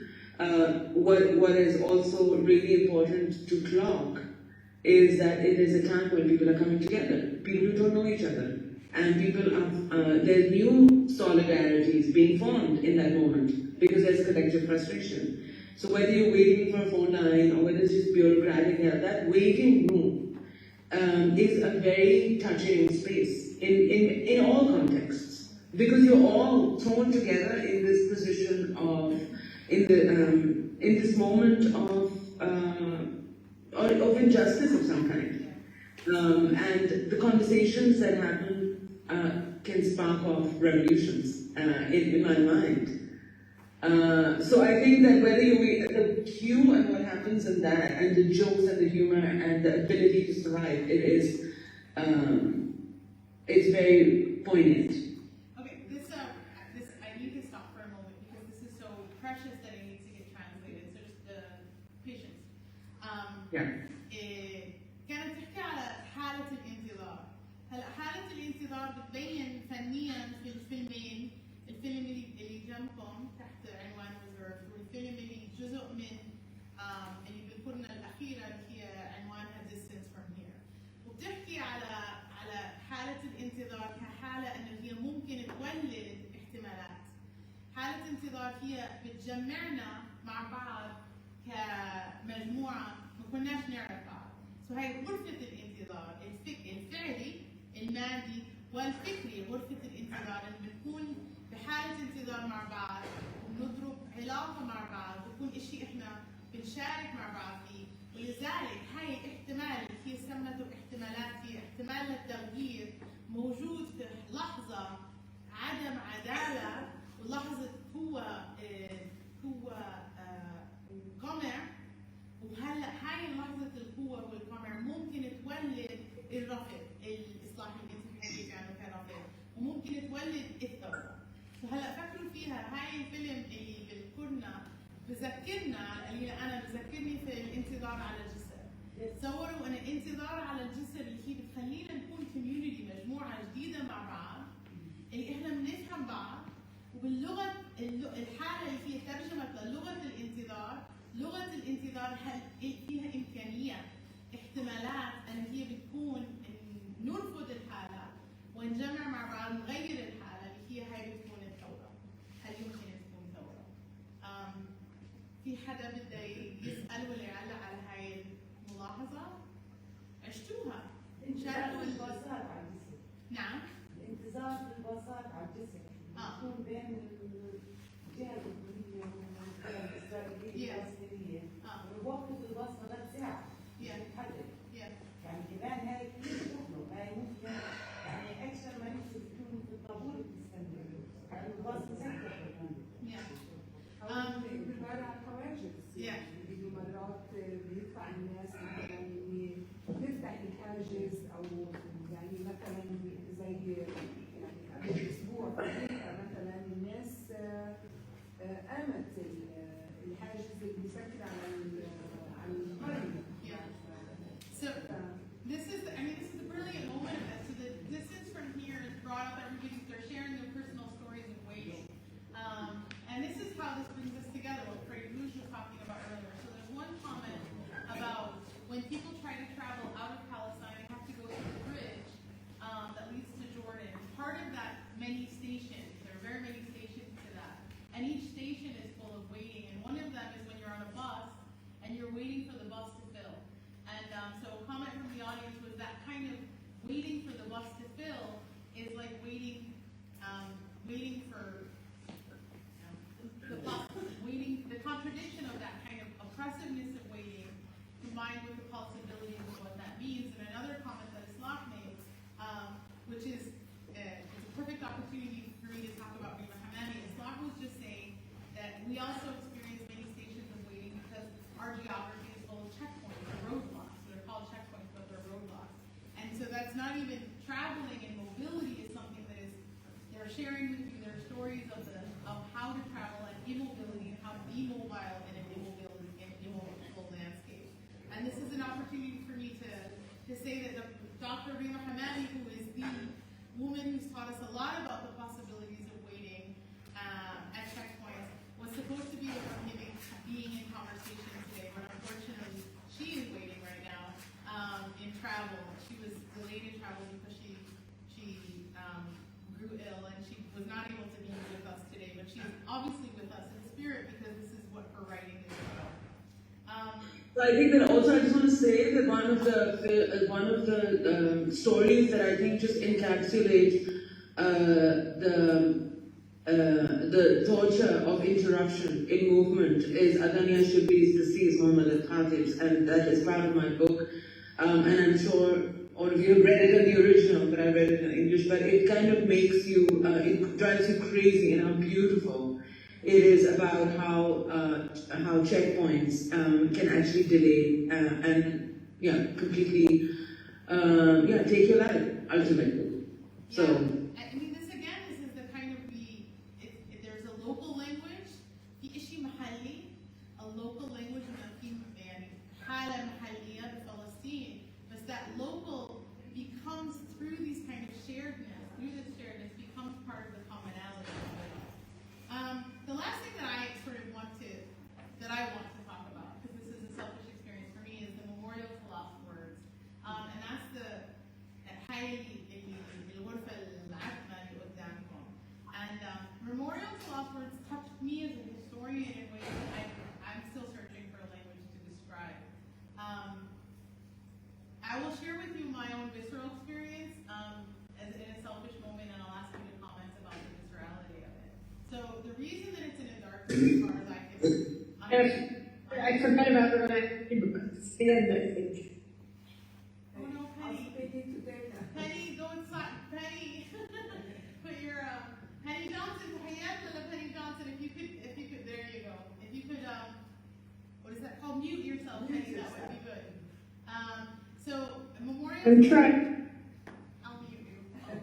What is also really important to clock is that it is a time when people are coming together, people who don't know each other, and there's new solidarities being formed in that moment because there's collective frustration. So whether you're waiting for a phone line or whether it's just bureaucratic, that waiting room is a very touching space in all contexts. Because you're all thrown together in this position of, in this moment of injustice of some kind, and the conversations that happen can spark off revolutions in my mind. So I think that whether you wait the cue and what happens in that, and the jokes and the humor and the ability to survive, it's very poignant. كانت تحكي على حالة الانتظار. هلا حالة الانتظار بتبين فنيا في الفيلمين، الفيلم اللي جنبكم تحت عنوان Reserve، والفيلم اللي جزء من اللي بالقرن الأخيرة اللي هي عنوانها Distance from Here. وبتحكي على حالة الانتظار كحالة إنه هي ممكن تولد احتمالات. حالة انتظار هي بتجمعنا مع بعض كمجموعة ما كناش نعرف بعض. هاي غرفة الانتظار الفعلي المادي والفكري. غرفة الانتظار اللي بنكون بحالة انتظار مع بعض، بنضرب علاقة مع بعض، بكون إشي إحنا بنشارك مع بعض فيه. ولذلك هاي الاحتمال اللي هي سمته احتمالات، هي احتمال للتغيير موجود في لحظة عدم عدالة ولحظة قوة وقمع. وهلا هاي لحظة القوة والقمع ممكن تولد الرفض، الإصلاح اللي انت بتحكي عنه كرفض، وممكن تولد الثورة. فهلا فكروا فيها، هاي الفيلم اللي بالكورنا بذكرنا على القليلة، أنا بذكرني في الانتظار على الجسر. تصوروا أن الانتظار على الجسر اللي هي بتخلينا نكون كوميونيتي، مجموعة جديدة مع بعض، اللي إحنا بنفهم بعض، وباللغة الحالة اللي فيها ترجمة للغة الانتظار. لغة الانتظار فيها إمكانية، احتمالات أن هي بتكون نرفض الحالة ونجمع مع بعض نغير الحالة اللي هي هاي بتكون الثورة. هل يمكن تكون ثورة؟ في حدا بده يسأل ولا يعلق على هاي الملاحظة؟ عشتوها؟ انتظار الباصات على الجسر. نعم؟ الانتظار بالباصات على الجسر بيكون بين الجهة الأردنية والجهة الإسرائيلية الفلسطينية. ووقت الباص ثلاث ساعات تتحدد. يعني كمان هاي كثير شغله، هاي ممكن يعني أكثر ما يمكن تكون في الطابور بتستنى، يعني الباص مسكر. بالمرة على الحواجز، يعني مرات بيدفع الناس مثلا نفتح الحاجز، او يعني مثلا زي يعني قبل اسبوع مثلا الناس قامت الحاجز اللي بيسكر على القرية. So this is a brilliant moment of this. So the distance from here has brought up everybody. They're sharing their personal stories of waiting. And this is how this brings us together, what Craig Rouge was talking about earlier. So there's one comment about when people try to travel out of Palestine, they have to go through the bridge that leads to Jordan. Part of that, many stations, there are very many stations to that. And each station is full of waiting. And one of them is when you're on a bus and you're waiting for the bus to fill. And so a comment from the audience was that kind of waiting for the bus to fill is like waiting for the bus, the contradiction of that kind of oppressiveness of waiting, combined with the possibility of what that means. And another comment that Islam made, which is it's a perfect opportunity for me to talk about Rema Hammami. Islam was just saying that we also experience many stations of waiting because our geography is full of checkpoints or roadblocks. They're called checkpoints, but they're roadblocks. And so that's not even traveling, and mobility is something that is, they're sharing with you their stories of how to travel and immobility and how to be mobile in an immobile landscape. And this is an opportunity for me to say that Dr. Rema Hammami, who is the woman who's taught us a lot about the possibilities of waiting at checkpoints, was supposed to be the one being in conversation today, but unfortunately she is waiting right now in travel. She was delayed in travel because she grew ill and she was not able to be with us today, but she's obviously with us in spirit because this is what her writing is about. So I think that also I just want to say that one of the stories that I think just encapsulates the torture of interruption in movement is Adania Shibi's The Sea is Muhammad al-Khatib's, and that is part of my book. And I'm sure all of you have read it in the original, but I read it in English. But it kind of makes you, it drives you crazy in how beautiful it is about how checkpoints can actually delay and completely take your life ultimately. So. I mean, this is the kind of there's a local language, في إشي محلي, a local language في يعني حالة محلية بفلسطين, but that local becomes through these kind of sharedness, becomes part of the commonality. The last thing that I want to talk about, because this is a selfish experience for me, is the memorial to lost words, and that's the الغرفة العتمة اللي قدامكم. And memorial to lost words touched me as a historian in ways that I'm still searching for a language to describe. as far as I can understand. I forgot about her when I stand, I think. Oh no, Penny. Penny, don't stop. Penny, put your Penny Johnson. Penny Johnson. If you could, there you go. If you could, what is that called? Mute yourself, Penny. That would be good. So Memorial. I'm trying. I'll mute you. I'm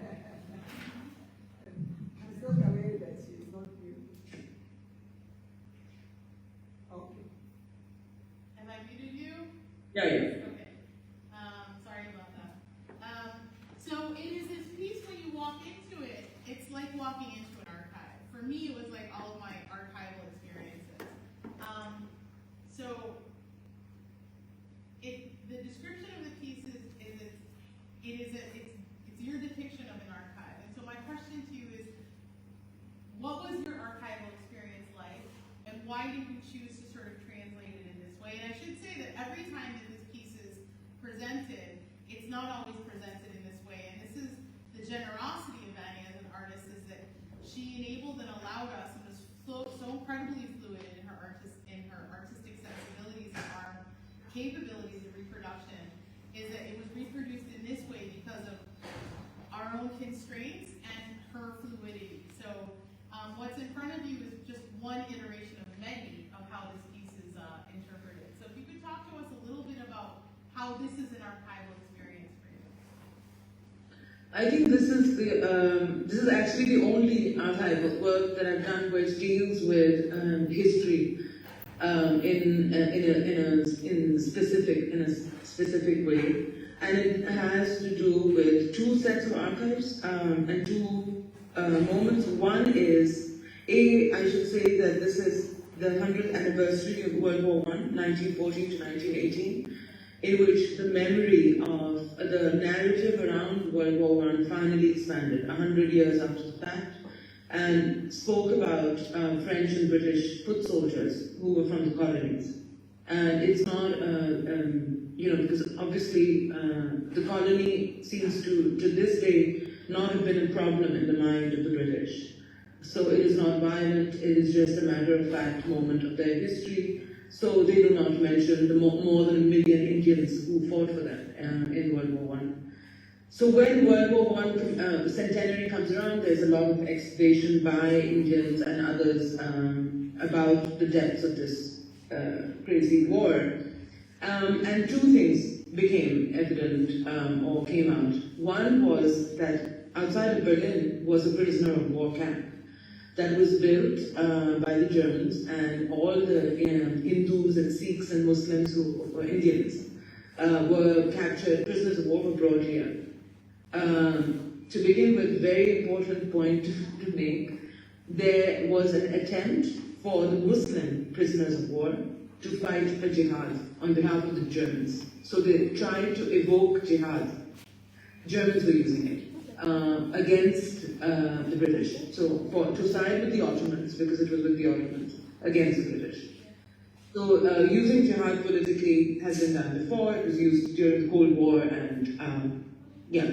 so aware that she's not you. Okay. Have I muted you? Yeah, yeah. Okay. Sorry about that. So it is this piece when you walk into it, it's like walking into an archive. For me, it was like all of my archival experiences. So the description of the piece is it's your depiction of an archive. And so my question to you is, what was your archival experience like, and why did you choose to sort of translate it in this way? And I should say that every time that this piece is presented, it's not always presented in this way. And this is the generosity of Bani as an artist, is that she enabled and allowed us, and was so incredibly fluid in her artistic sensibilities and our capabilities of reproduction, is that it was reproduced in this way because of our own constraints and her fluidity. So what's in front of you is just one iteration of many of how this piece is interpreted. So if you could talk to us a little bit about how this is an archival experience for you. I think this is actually the only archival work that I've done which deals with history in a specific way, and it has to do with two sets of archives and two moments. One is, I should say that this is the 100th anniversary of World War I, 1914 to 1918, in which the memory of the narrative around World War I finally expanded 100 years after the fact, and spoke about French and British foot soldiers who were from the colonies. And it's not, because obviously the colony seems to this day, not have been a problem in the mind of the British. So it is not violent, it is just a matter-of-fact moment of their history. So they do not mention the more than 1 million Indians who fought for them in World War I. So when World War I centenary comes around, there's a lot of excavation by Indians and others about the depths of this crazy war. And two things became evident or came out. One was that outside of Berlin was a prisoner of war camp that was built by the Germans, and all the Hindus and Sikhs and Muslims who were Indians were captured, prisoners of war were brought here. To begin with, very important point to make, there was an attempt for the Muslim prisoners of war to fight a jihad on behalf of the Germans. So they tried to evoke jihad. Germans were using it against the British. So to side with the Ottomans, because it was with the Ottomans, against the British. So using jihad politically has been done before. It was used during the Cold War, and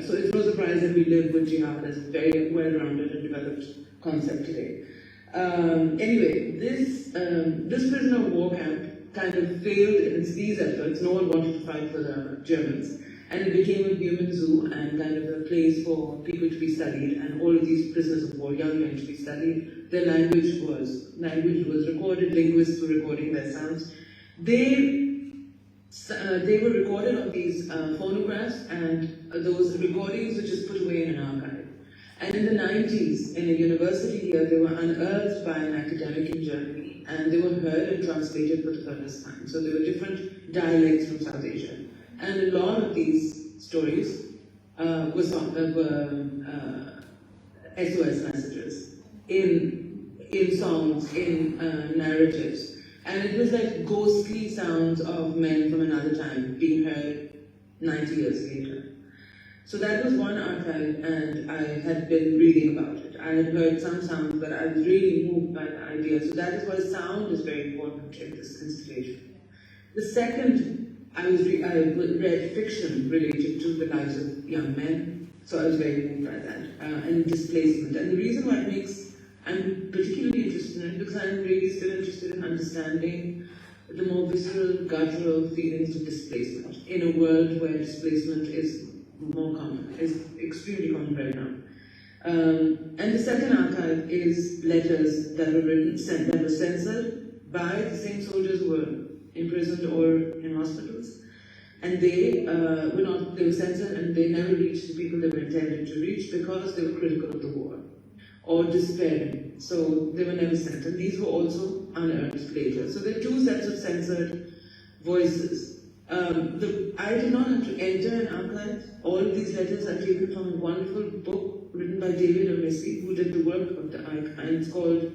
so it's no surprise that we live with jihad as a very well-rounded and developed concept today. Anyway, this prisoner of war camp kind of failed in these efforts. No one wanted to fight for the Germans. And it became a human zoo and kind of a place for people to be studied, and all of these prisoners of war, young men, to be studied. Their language was recorded, linguists were recording their sounds. They were recorded on these phonographs, and those recordings were just put away in an archive. And in the 90s, in a university here, they were unearthed by an academic in Germany, and they were heard and translated for the first time. So there were different dialects from South Asia. And a lot of these stories were SOS messages in songs, in narratives. And it was like ghostly sounds of men from another time being heard 90 years later. So that was one archive, and I had been reading about it. I had heard some sounds, but I was really moved by the idea. So that is why sound is very important in this installation. The second, I read fiction related to the lives of young men, so I was very moved by that, and displacement. And the reason why it makes I'm particularly interested in it because I'm really still interested in understanding the more visceral, guttural feelings of displacement in a world where displacement is more common, is extremely common right now. And the second archive is letters that were written, that were censored by the same soldiers who were imprisoned or in hospitals. And they were censored and they never reached the people they were intended to reach because they were critical of the war or despairing. So they were never sent. And these were also unearthed later. So there are two sets of censored voices. I did not have to enter an archive. All of these letters are taken from a wonderful book written by David Amesi, who did the work of the archive. It's called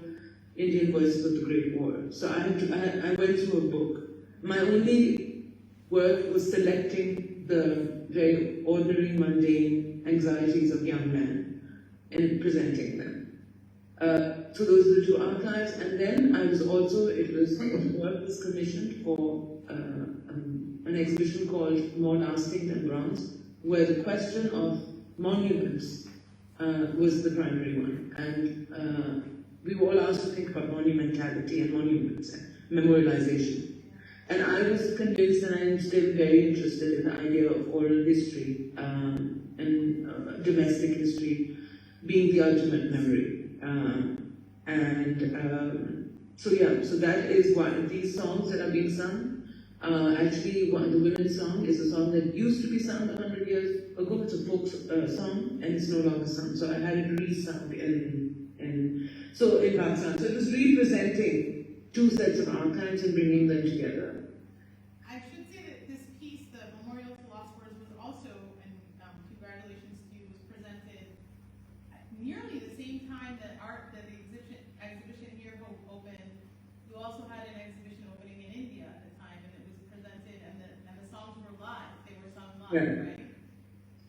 Indian Voices of the Great War. So I went through a book. My only work was selecting the very ordinary, mundane anxieties of young men and presenting them. So those are the two archives. And then I was also, work was commissioned for an exhibition called More Lasting Than Bronze, where the question of monuments was the primary one. And we were all asked to think about monumentality and monuments and memorialization. And I was convinced, and I am still very interested in the idea of oral history and domestic history being the ultimate memory. So that is one of these songs that are being sung. Actually, the women's song is a song that used to be sung 100 years ago. It's a folk song, and it's no longer sung. So I had it re-sung in Pakistan. So it was representing two sets of archives and bringing them together. I should say that this piece, the Memorial Philosophers, was also, and congratulations to you, was presented at nearly the same time that the exhibition here opened. You also had an exhibition opening in India at the time, and it was presented, and the songs were live. They were sung live, Yeah. right?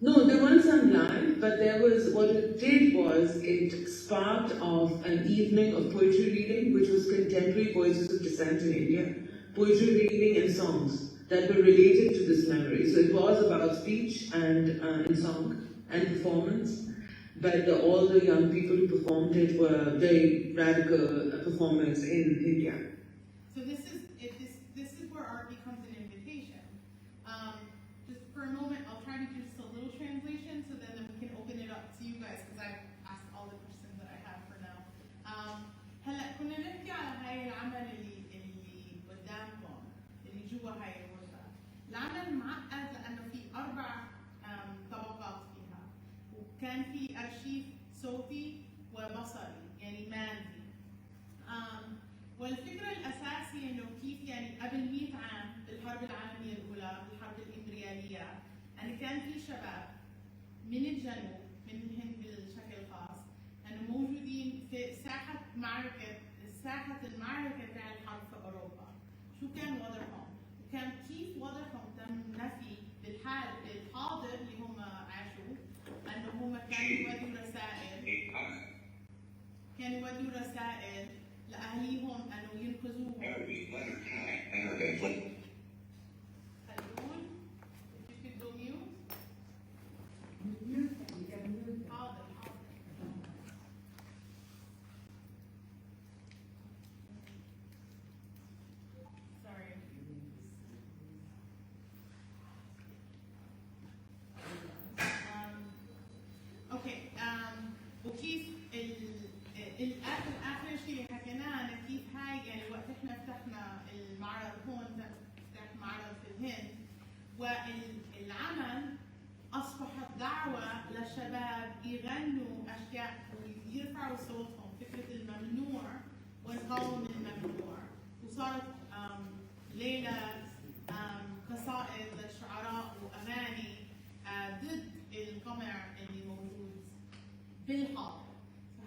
No, they weren't sung live, but what it did was it sparked off an evening of poetry reading, which was contemporary voices of dissent in India, poetry reading and songs that were related to this memory. So it was about speech and song and performance, but all the young people who performed it were very radical performers in India. So this is where art becomes an invitation. Just for a moment, I'll try to do just a little translation so then we can open it up to you guys because I've asked all the questions that I have for now. هلا كنا نحكي على هاي العمل اللي قدامكم اللي جوا هاي الغرفة. العمل معقد لأنه في 4 طبقات فيها وكان في أرشيف صوتي وبصري يعني مادي. والفكرة الأساسية إنه كيف يعني قبل 100 عام بالحرب العالمية الأولى بالحرب الإمبريالية أنا كان في شباب من الجنوب من الهند بشكل خاص أنه موجودين في ساحة المعركة تاع الحرب في أوروبا. شو كان وضعهم؟ وكان كيف وضعهم تم نفي بالحاضر اللي هم عاشوا أنه هم كانوا يودوا رسائل لأهليهم أنه ينقذوهم. وكيف اخر شيء حكيناه أنا كيف هاي يعني وقت احنا فتحنا المعرض هون فتح معرض في الهند والعمل اصبحت دعوه للشباب يغنوا اشياء ويرفعوا صوتهم فكره الممنوع ونقاوم الممنوع وصارت ليله قصائد للشعراء واغاني ضد القمع اللي موجود بالحاضر.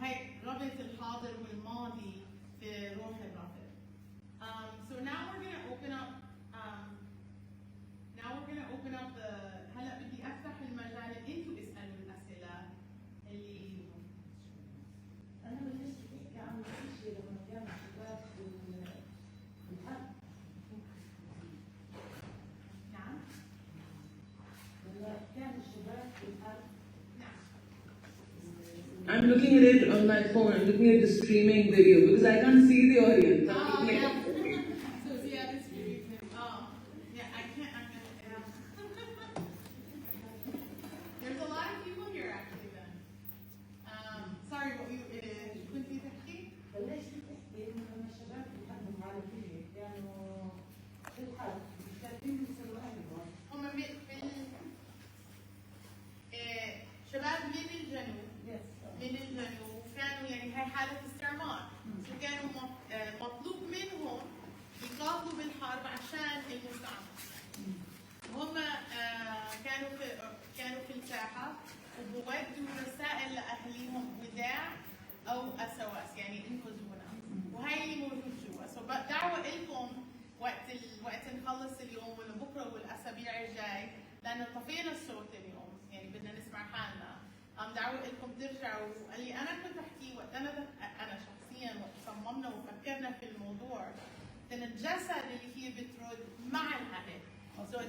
هاي ربط الحاضر والماضي في روح الربط. So now we're going to open up هلا بدي افتح المجال انتوا اسالوا الاسئله اللي انا بالنسبه لي عم بحكي لما كان شباب بالحرب. نعم لما كان الشباب بالحرب. نعم. I'm looking at it on my phone. I'm looking at the streaming video because I can't see the audience. Oh, yeah. So, yeah, this video. Oh, yeah, I can't. Yeah. There's a lot of people here actually then. Sorry, what you كنتي تحكي؟ بلشت تحكي إنه الشباب بيقدموا على فيلم كانوا في الحرب مش كاتبين يوصلوا أهلهم. هم شباب من الجنوب. من الجنوب كانوا يعني هاي حالة استعمار. فكانوا مطلوب منهم يقاتلوا بالحرب عشان المستعمر. هم كانوا في الساحة وبودوا رسائل لأهليهم وداع أو SOS يعني انقذونا. وهي اللي موجود جوا. دعوة لكم وقت نخلص اليوم ولا بكره والأسابيع الجاي لأنه طفينا الصوت اليوم يعني بدنا نسمع حالنا. دعوة لكم ترجعوا. اللي أنا كنت أحكيه وقت أنا شخصيا وقت صممنا وفكرنا في الموضوع إن الجسد اللي هي بترد مع الأهل.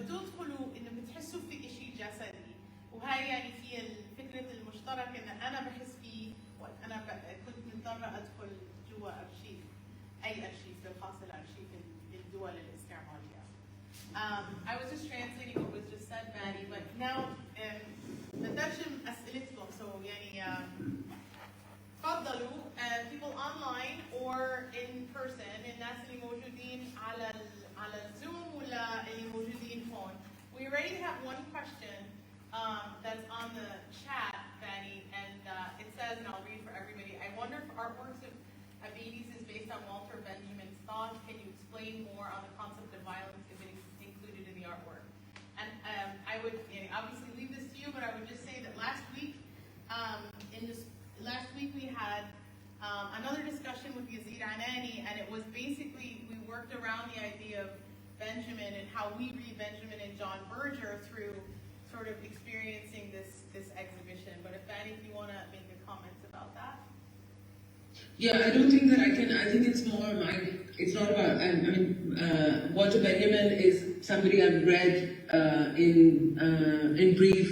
تدخلوا إنه بتحسوا في شيء جسدي وهاي يعني هي الفكرة المشترك إن أنا بحس فيه وقت أنا كنت مضطرة أدخل جوا أرشيف أي أرشيف بالخاص الأرشيف الدول الاستعمارية. I was just translating what was just said, Bani, but now نترجم أسئلتكم. So يعني تفضلوا people online or in person الناس اللي موجودين على الزوم ولا اللي موجودين هون. We already have one question that's on the chat, Bani, and it says, and I'll read for everybody, I wonder if artworks of Abidi's is based on Walter Benjamin's thoughts. Can you explain more on the concept of violence if it is included in the artwork? And I would obviously leave this to you, but I would just say that last week we had another discussion with Yazid Anani, and it was basically, we worked around the idea of Benjamin and how we read Benjamin and John Berger through sort of experiencing this exhibition. But if Bani, if you want to make a comment about that. Yeah, I don't think that I can. I think it's more it's not about. I mean, Walter Benjamin is somebody I've read in brief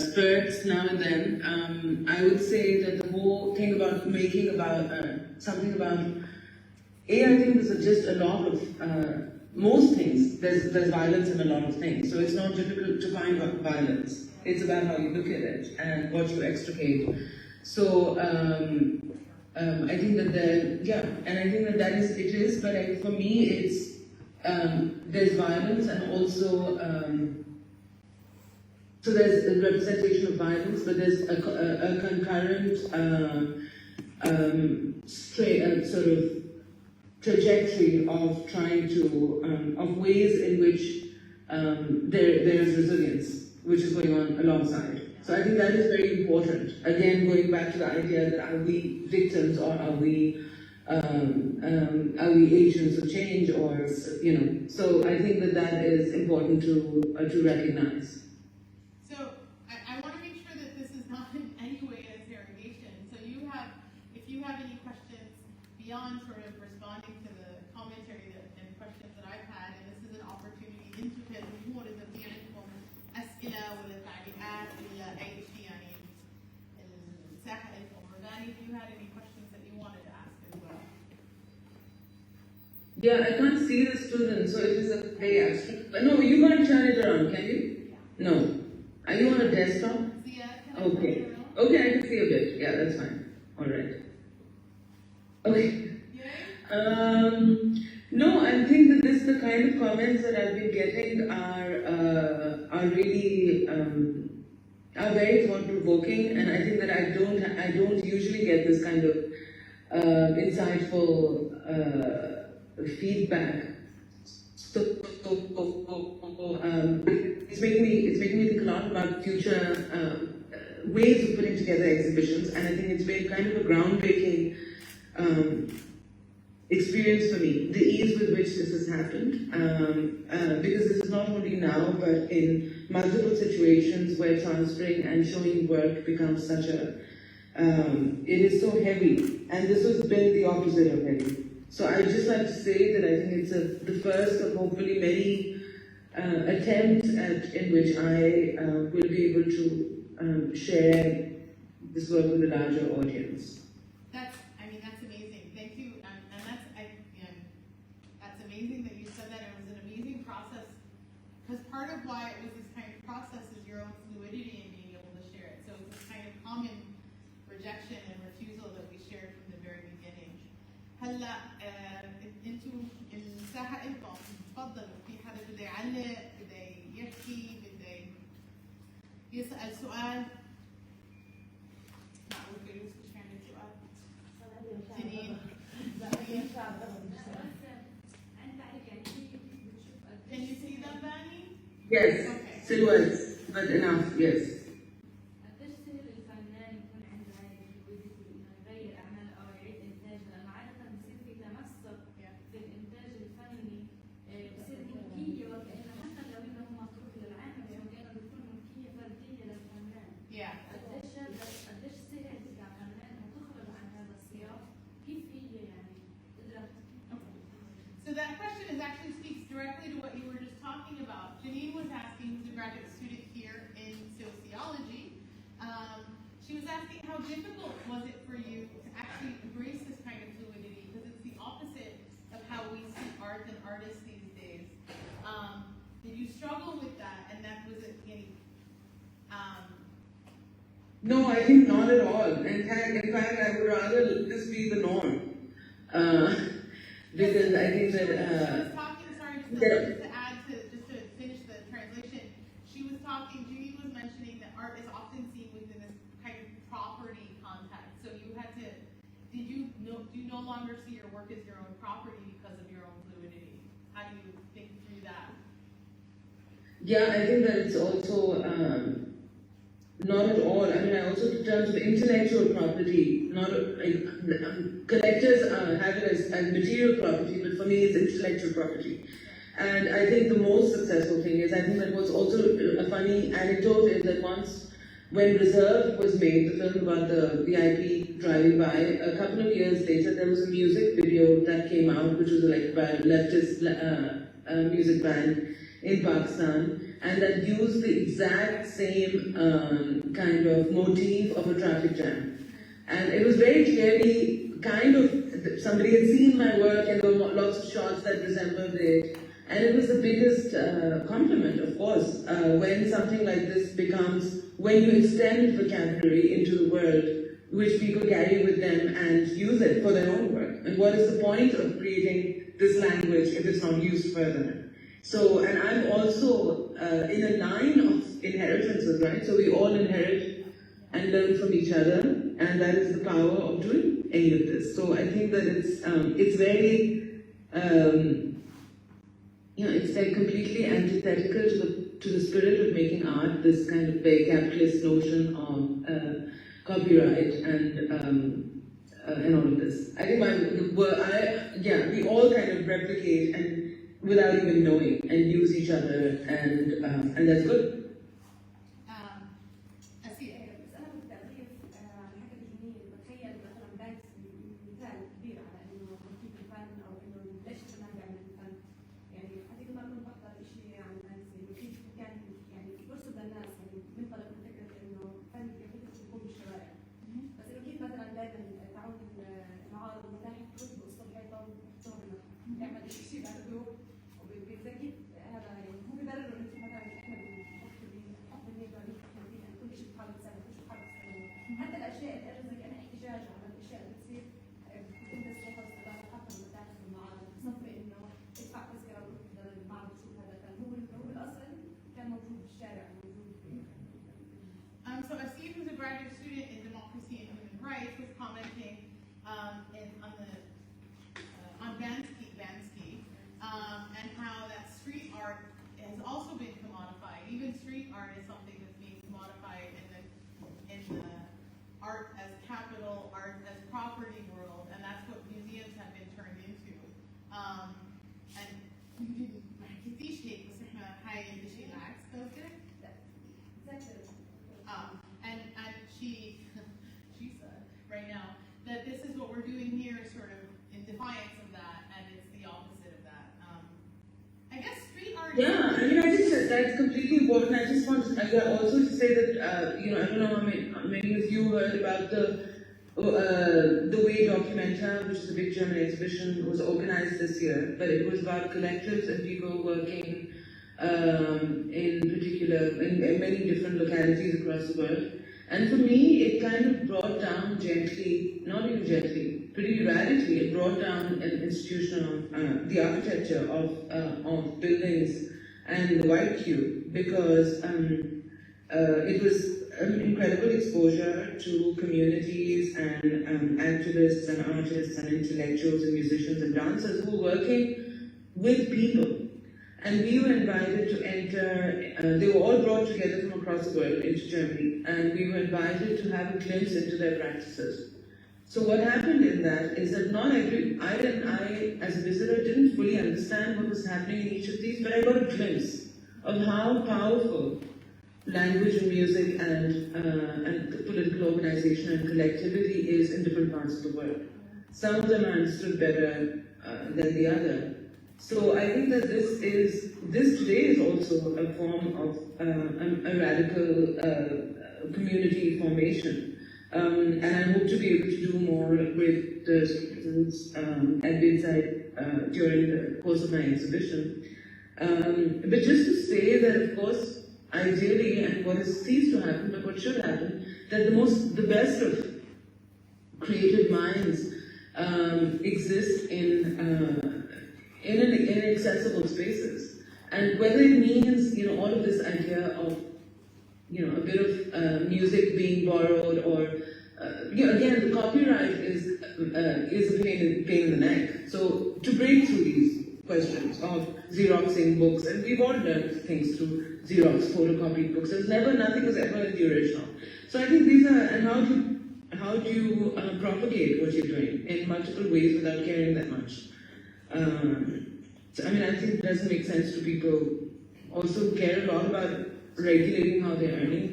spurts now and then. I would say that the whole thing about making about something about I think there's just a lot of most things. There's violence in a lot of things, so it's not difficult to find violence. It's about how you look at it and what you extricate. So I think that and I think that it is. But for me, it's there's violence and also so there's a representation of violence, but there's a concurrent sort of trajectory of trying to of ways in which there is resilience, which is going on alongside. So I think that is very important. Again, going back to the idea that are we victims or are we agents of change, or So I think that is important to recognize. So I want to make sure that this is not in any way an interrogation. So if you have any questions beyond sort of responding to the commentary and questions that I've had, and this is an opportunity into الجمهور إذا في عندكم أسئلة ولا تعليقات ولا أي شيء يعني الساحة لكم. Bani, if you had any questions that you wanted to ask as well. Yeah, I can't see the student, so it is a very abstract. No, you can't turn it around, can you? No. Are you on a desktop? Okay. Okay, I can see a bit. Yeah, that's fine. All right. Okay. No, I think that the kind of comments that I've been getting are really are very thought-provoking, and I think that I don't usually get this kind of insightful feedback. So it's making me think a lot about future ways of putting together exhibitions, and I think it's been kind of a groundbreaking experience for me, the ease with which this has happened, because this is not only now, but in multiple situations where transferring and showing work becomes such a, it is so heavy, and this has been the opposite of heavy. So I'd just like to say that I think it's the first of hopefully many attempts in which I will be able to share this work with a larger audience. That's amazing. Thank you, and that's amazing that you said that. It was an amazing process, because part of why it was this kind of process is your own fluidity in being able to share it. So it's this kind of common rejection and refusal that we shared from the very beginning. هلا انتوا المساحة إلكم، تفضلوا. في حدا بده يعلق، بده يحكي، بده يسأل سؤال؟ معقول فلوس مش عندك سؤال؟ جنين. Can you see them, Bani? Yes, Okay. silhouettes, but enough, yes. قديش سهل الفنان يكون عنده هاي الفلويديتي انه يغير اعمال او يعيد انتاج، لانه عاده بصير في تمسك في الانتاج الفني، بصير ملكيه وكانه حتى لو انه هو متروك للعامل وكانه بيكون ملكيه فرديه للفنان. Yeah. قديش سهل كفنان انه تخرج عن هذا السياق، كيف هي يعني قدرت؟ So that question is actually speaks directly to what you were just talking about. Janine was asking, who's a graduate student here in sociology, she was asking how difficult was it for you to actually embrace this kind of fluidity, because it's the opposite of how we see art and artists these days. Did you struggle with that, and that was it? No, I think not at all. In fact, I would rather this be the norm. Because I think that she was talking, sorry, just to add to, just to finish the translation, she was talking, Janine was mentioning that art is often seen within this kind of property context. So you had to, do you no longer see your work as your own property because of your own fluidity? How do you think through that? yeah, I think that it's also not at all. I mean, I also in terms of intellectual property, not collectors have it as material property, but for me it's intellectual property. And I think the most successful thing is, I think that was also a funny anecdote, is that once when Reserve was made, the film about the VIP driving by, a couple of years later there was a music video that came out, which was like a leftist music band in Pakistan, and that used the exact same kind of motif of a traffic jam. And it was very clearly kind of, somebody had seen my work and there were lots of shots that resembled it. And it was the biggest compliment, of course, when something like this becomes, when you extend vocabulary into the world, which people carry with them and use it for their own work. And what is the point of creating this language if it's not used further? So, and I'm also in a line of inheritances, right? So we all inherit and learn from each other, and that is the power of doing any of this. So I think that it's very, it's very completely antithetical to the spirit of making art, this kind of very capitalist notion of copyright and all of this. I think we all kind of replicate and without even knowing, and use each other, and that's good. بس انا بدي اضيف على حكي جميل. بتخيل مثلا بانكس مثال كبير على انه كيف الفن او انه ليش الفنان بيعمل الفن. يعني هذيك ما كنت بحضر شيء عن بانكس، انه كيف كان يعني يرصد الناس، يعني منطلق من فكره انه الفن كيف يكون بالشوارع. بس انه كيف مثلا دائما تعود المعارض المتاحف تكتب قصه الحيطه وتحطوها يعمل شيء بعده وبيزكي هذا، يعني هو بيبرر انه انتم مثلا احنا بنحط النيجا يعني كل شيء بحاول تساعد، كل شيء بحاول تساعد. حتى الاشياء اللي اجرزك انا احتجاج على الاشياء اللي بتصير بتكون تسليحها واستضافه حتى المتاحف والمعارض، بصفي انه ادفع تذكره وروح تحضر المعرض تشوف هذا الفن. هو بالاصل كان موجود في الشارع، موجود So Asim, who's a graduate student in democracy and human rights, was commenting on Bansky, and how that street art has also been commodified. Even street art is something that's being commodified in the art as capital, art as property world, and that's what museums have been turned into. And ما حكيتيش هيك، بس احنا هاي الشيء العكس قصدك؟ And she said right now that this is what we're doing here is sort of in defiance of that, and it's the opposite of that. I guess street art. Yeah, I mean, I think that's completely important. I just want also to say that, you know, I don't know how many of you heard about the way Documenta, which is a big German exhibition, was organized this year, but it was about collectives and people working in particular, in many different localities across the world. And for me, it kind of brought down gently, not even gently, pretty radically, it brought down an institution of the architecture of buildings and the white cube, because it was an incredible exposure to communities and activists and artists and intellectuals and musicians and dancers who were working with people. And we were invited to enter, they were all brought together from across the world into Germany, and we were invited to have a glimpse into their practices. So what happened in that is that I as a visitor didn't fully understand what was happening in each of these, but I got a glimpse of how powerful language and music and political organization and collectivity is in different parts of the world. Some of them are understood better than the other. So I think that this today is also a form of a radical community formation. And I hope to be able to do more with the students at Beidside during the course of my exhibition. But just to say that, of course, ideally, and what has ceased to happen, but what should happen, that the best of creative minds exist in inaccessible spaces. And whether it means, you know, all of this idea of, you know, a bit of music being borrowed, or again, the copyright is a pain in the neck. So to break through these questions of Xeroxing books, and we've all learned things through Xerox photocopied books. Nothing was ever in the original. So I think these are, and how do you propagate what you're doing in multiple ways without caring that much? So I mean, I think it doesn't make sense to people also care a lot about regulating how they're earning,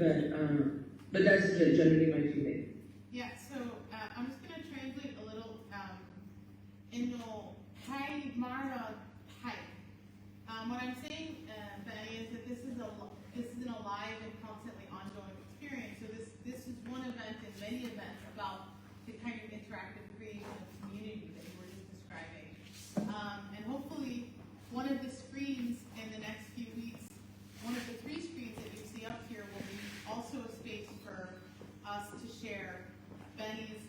but that's generally my feeling. Yeah, so I'm just going to translate a little. إنه هاي معرض حي. What I'm saying, Bani, is that this is an alive and constantly ongoing experience. So this is one event in many events about the kind of interactive creation of community that you were just describing. And hopefully, one of the screens in the next few weeks, one of the 3 screens that you see up here will be also a space for us to share Bani's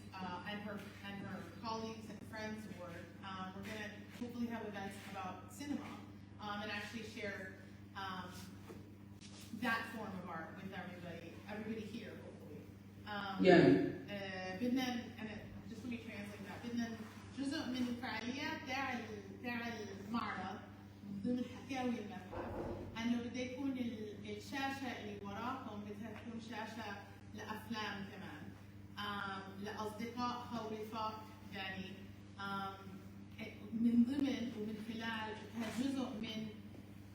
and her colleagues and friends' work. We're going to hopefully have events about cinema and actually share that form of art with everybody here, hopefully. بدنا just let me translate that. بدنا جزء من الفعاليات تاع المعرض ضمن حكاوي المتحف انه بده يكون الشاشه اللي وراكم بدها تكون شاشه لافلام كمان لاصدقائها ورفاق يعني من ضمن ومن خلالها جزء من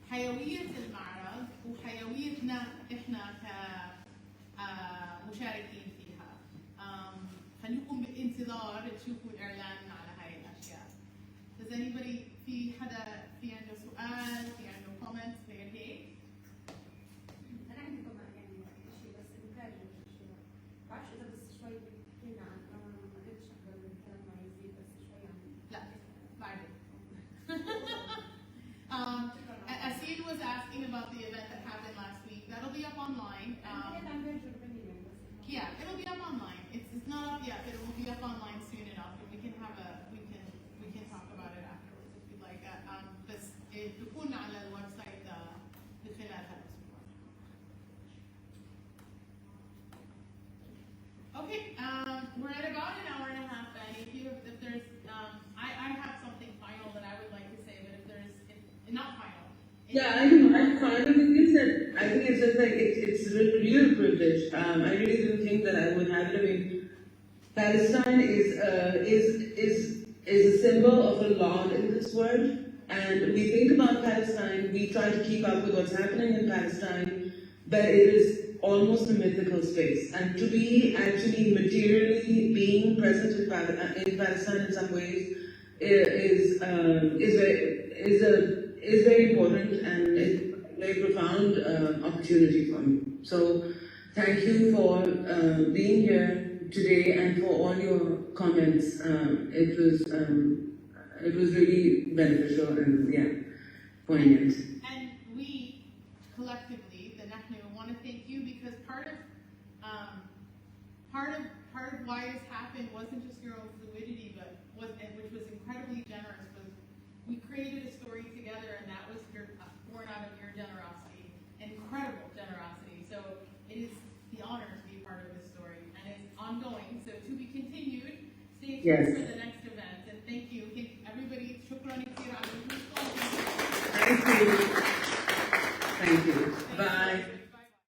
حيويه المعرض وحيويتنا احنا كمشاركين فيها. خليكم بالانتظار تشوفوا الاعلان على هاي الاشياء. Does anybody في عنده سؤال، في عنده comments في هيك؟ أنا عندي طبعا يعني شيء بس مفاجئ شوي. بعرفش إذا بس شوي بتحكينا عن أنا ما قدرتش أحضر الكلام مع يزيد بس شوي عن لا بعدين. Asid was asking about the event that happened last week. That'll be up online. Yeah, it'll be up online. It's not up yet, but it will be up online soon enough, and we can talk about it afterwards if you'd like. بس بكون على الويب سايت بخلال هذا الأسبوع. Okay, we're at about an hour and a half, Bani. If there's, I have something final that I would like to say, but not final. Yeah, I know. The thing is that I think it's just like it's a real privilege. I really didn't think that I would have it. I mean, Palestine is a symbol of a lot in this world, and we think about Palestine. We try to keep up with what's happening in Palestine, but it is almost a mythical space. And to be actually materially being present in Palestine in some ways is very important, and very profound opportunity for me. So thank you for being here today and for all your comments. It was really beneficial and poignant. And we collectively, the NAHNU, want to thank you because part of why this happened wasn't just your own fluidity, but which was incredibly generous. Was we created a story together, and that was born out of your generosity, incredible generosity. So it is the honor to be part of this story, and it's ongoing. So to be continued. Stay tuned for the next event, and thank you. Thank everybody. شكرا كثير على Thank you. Thank you. Bye.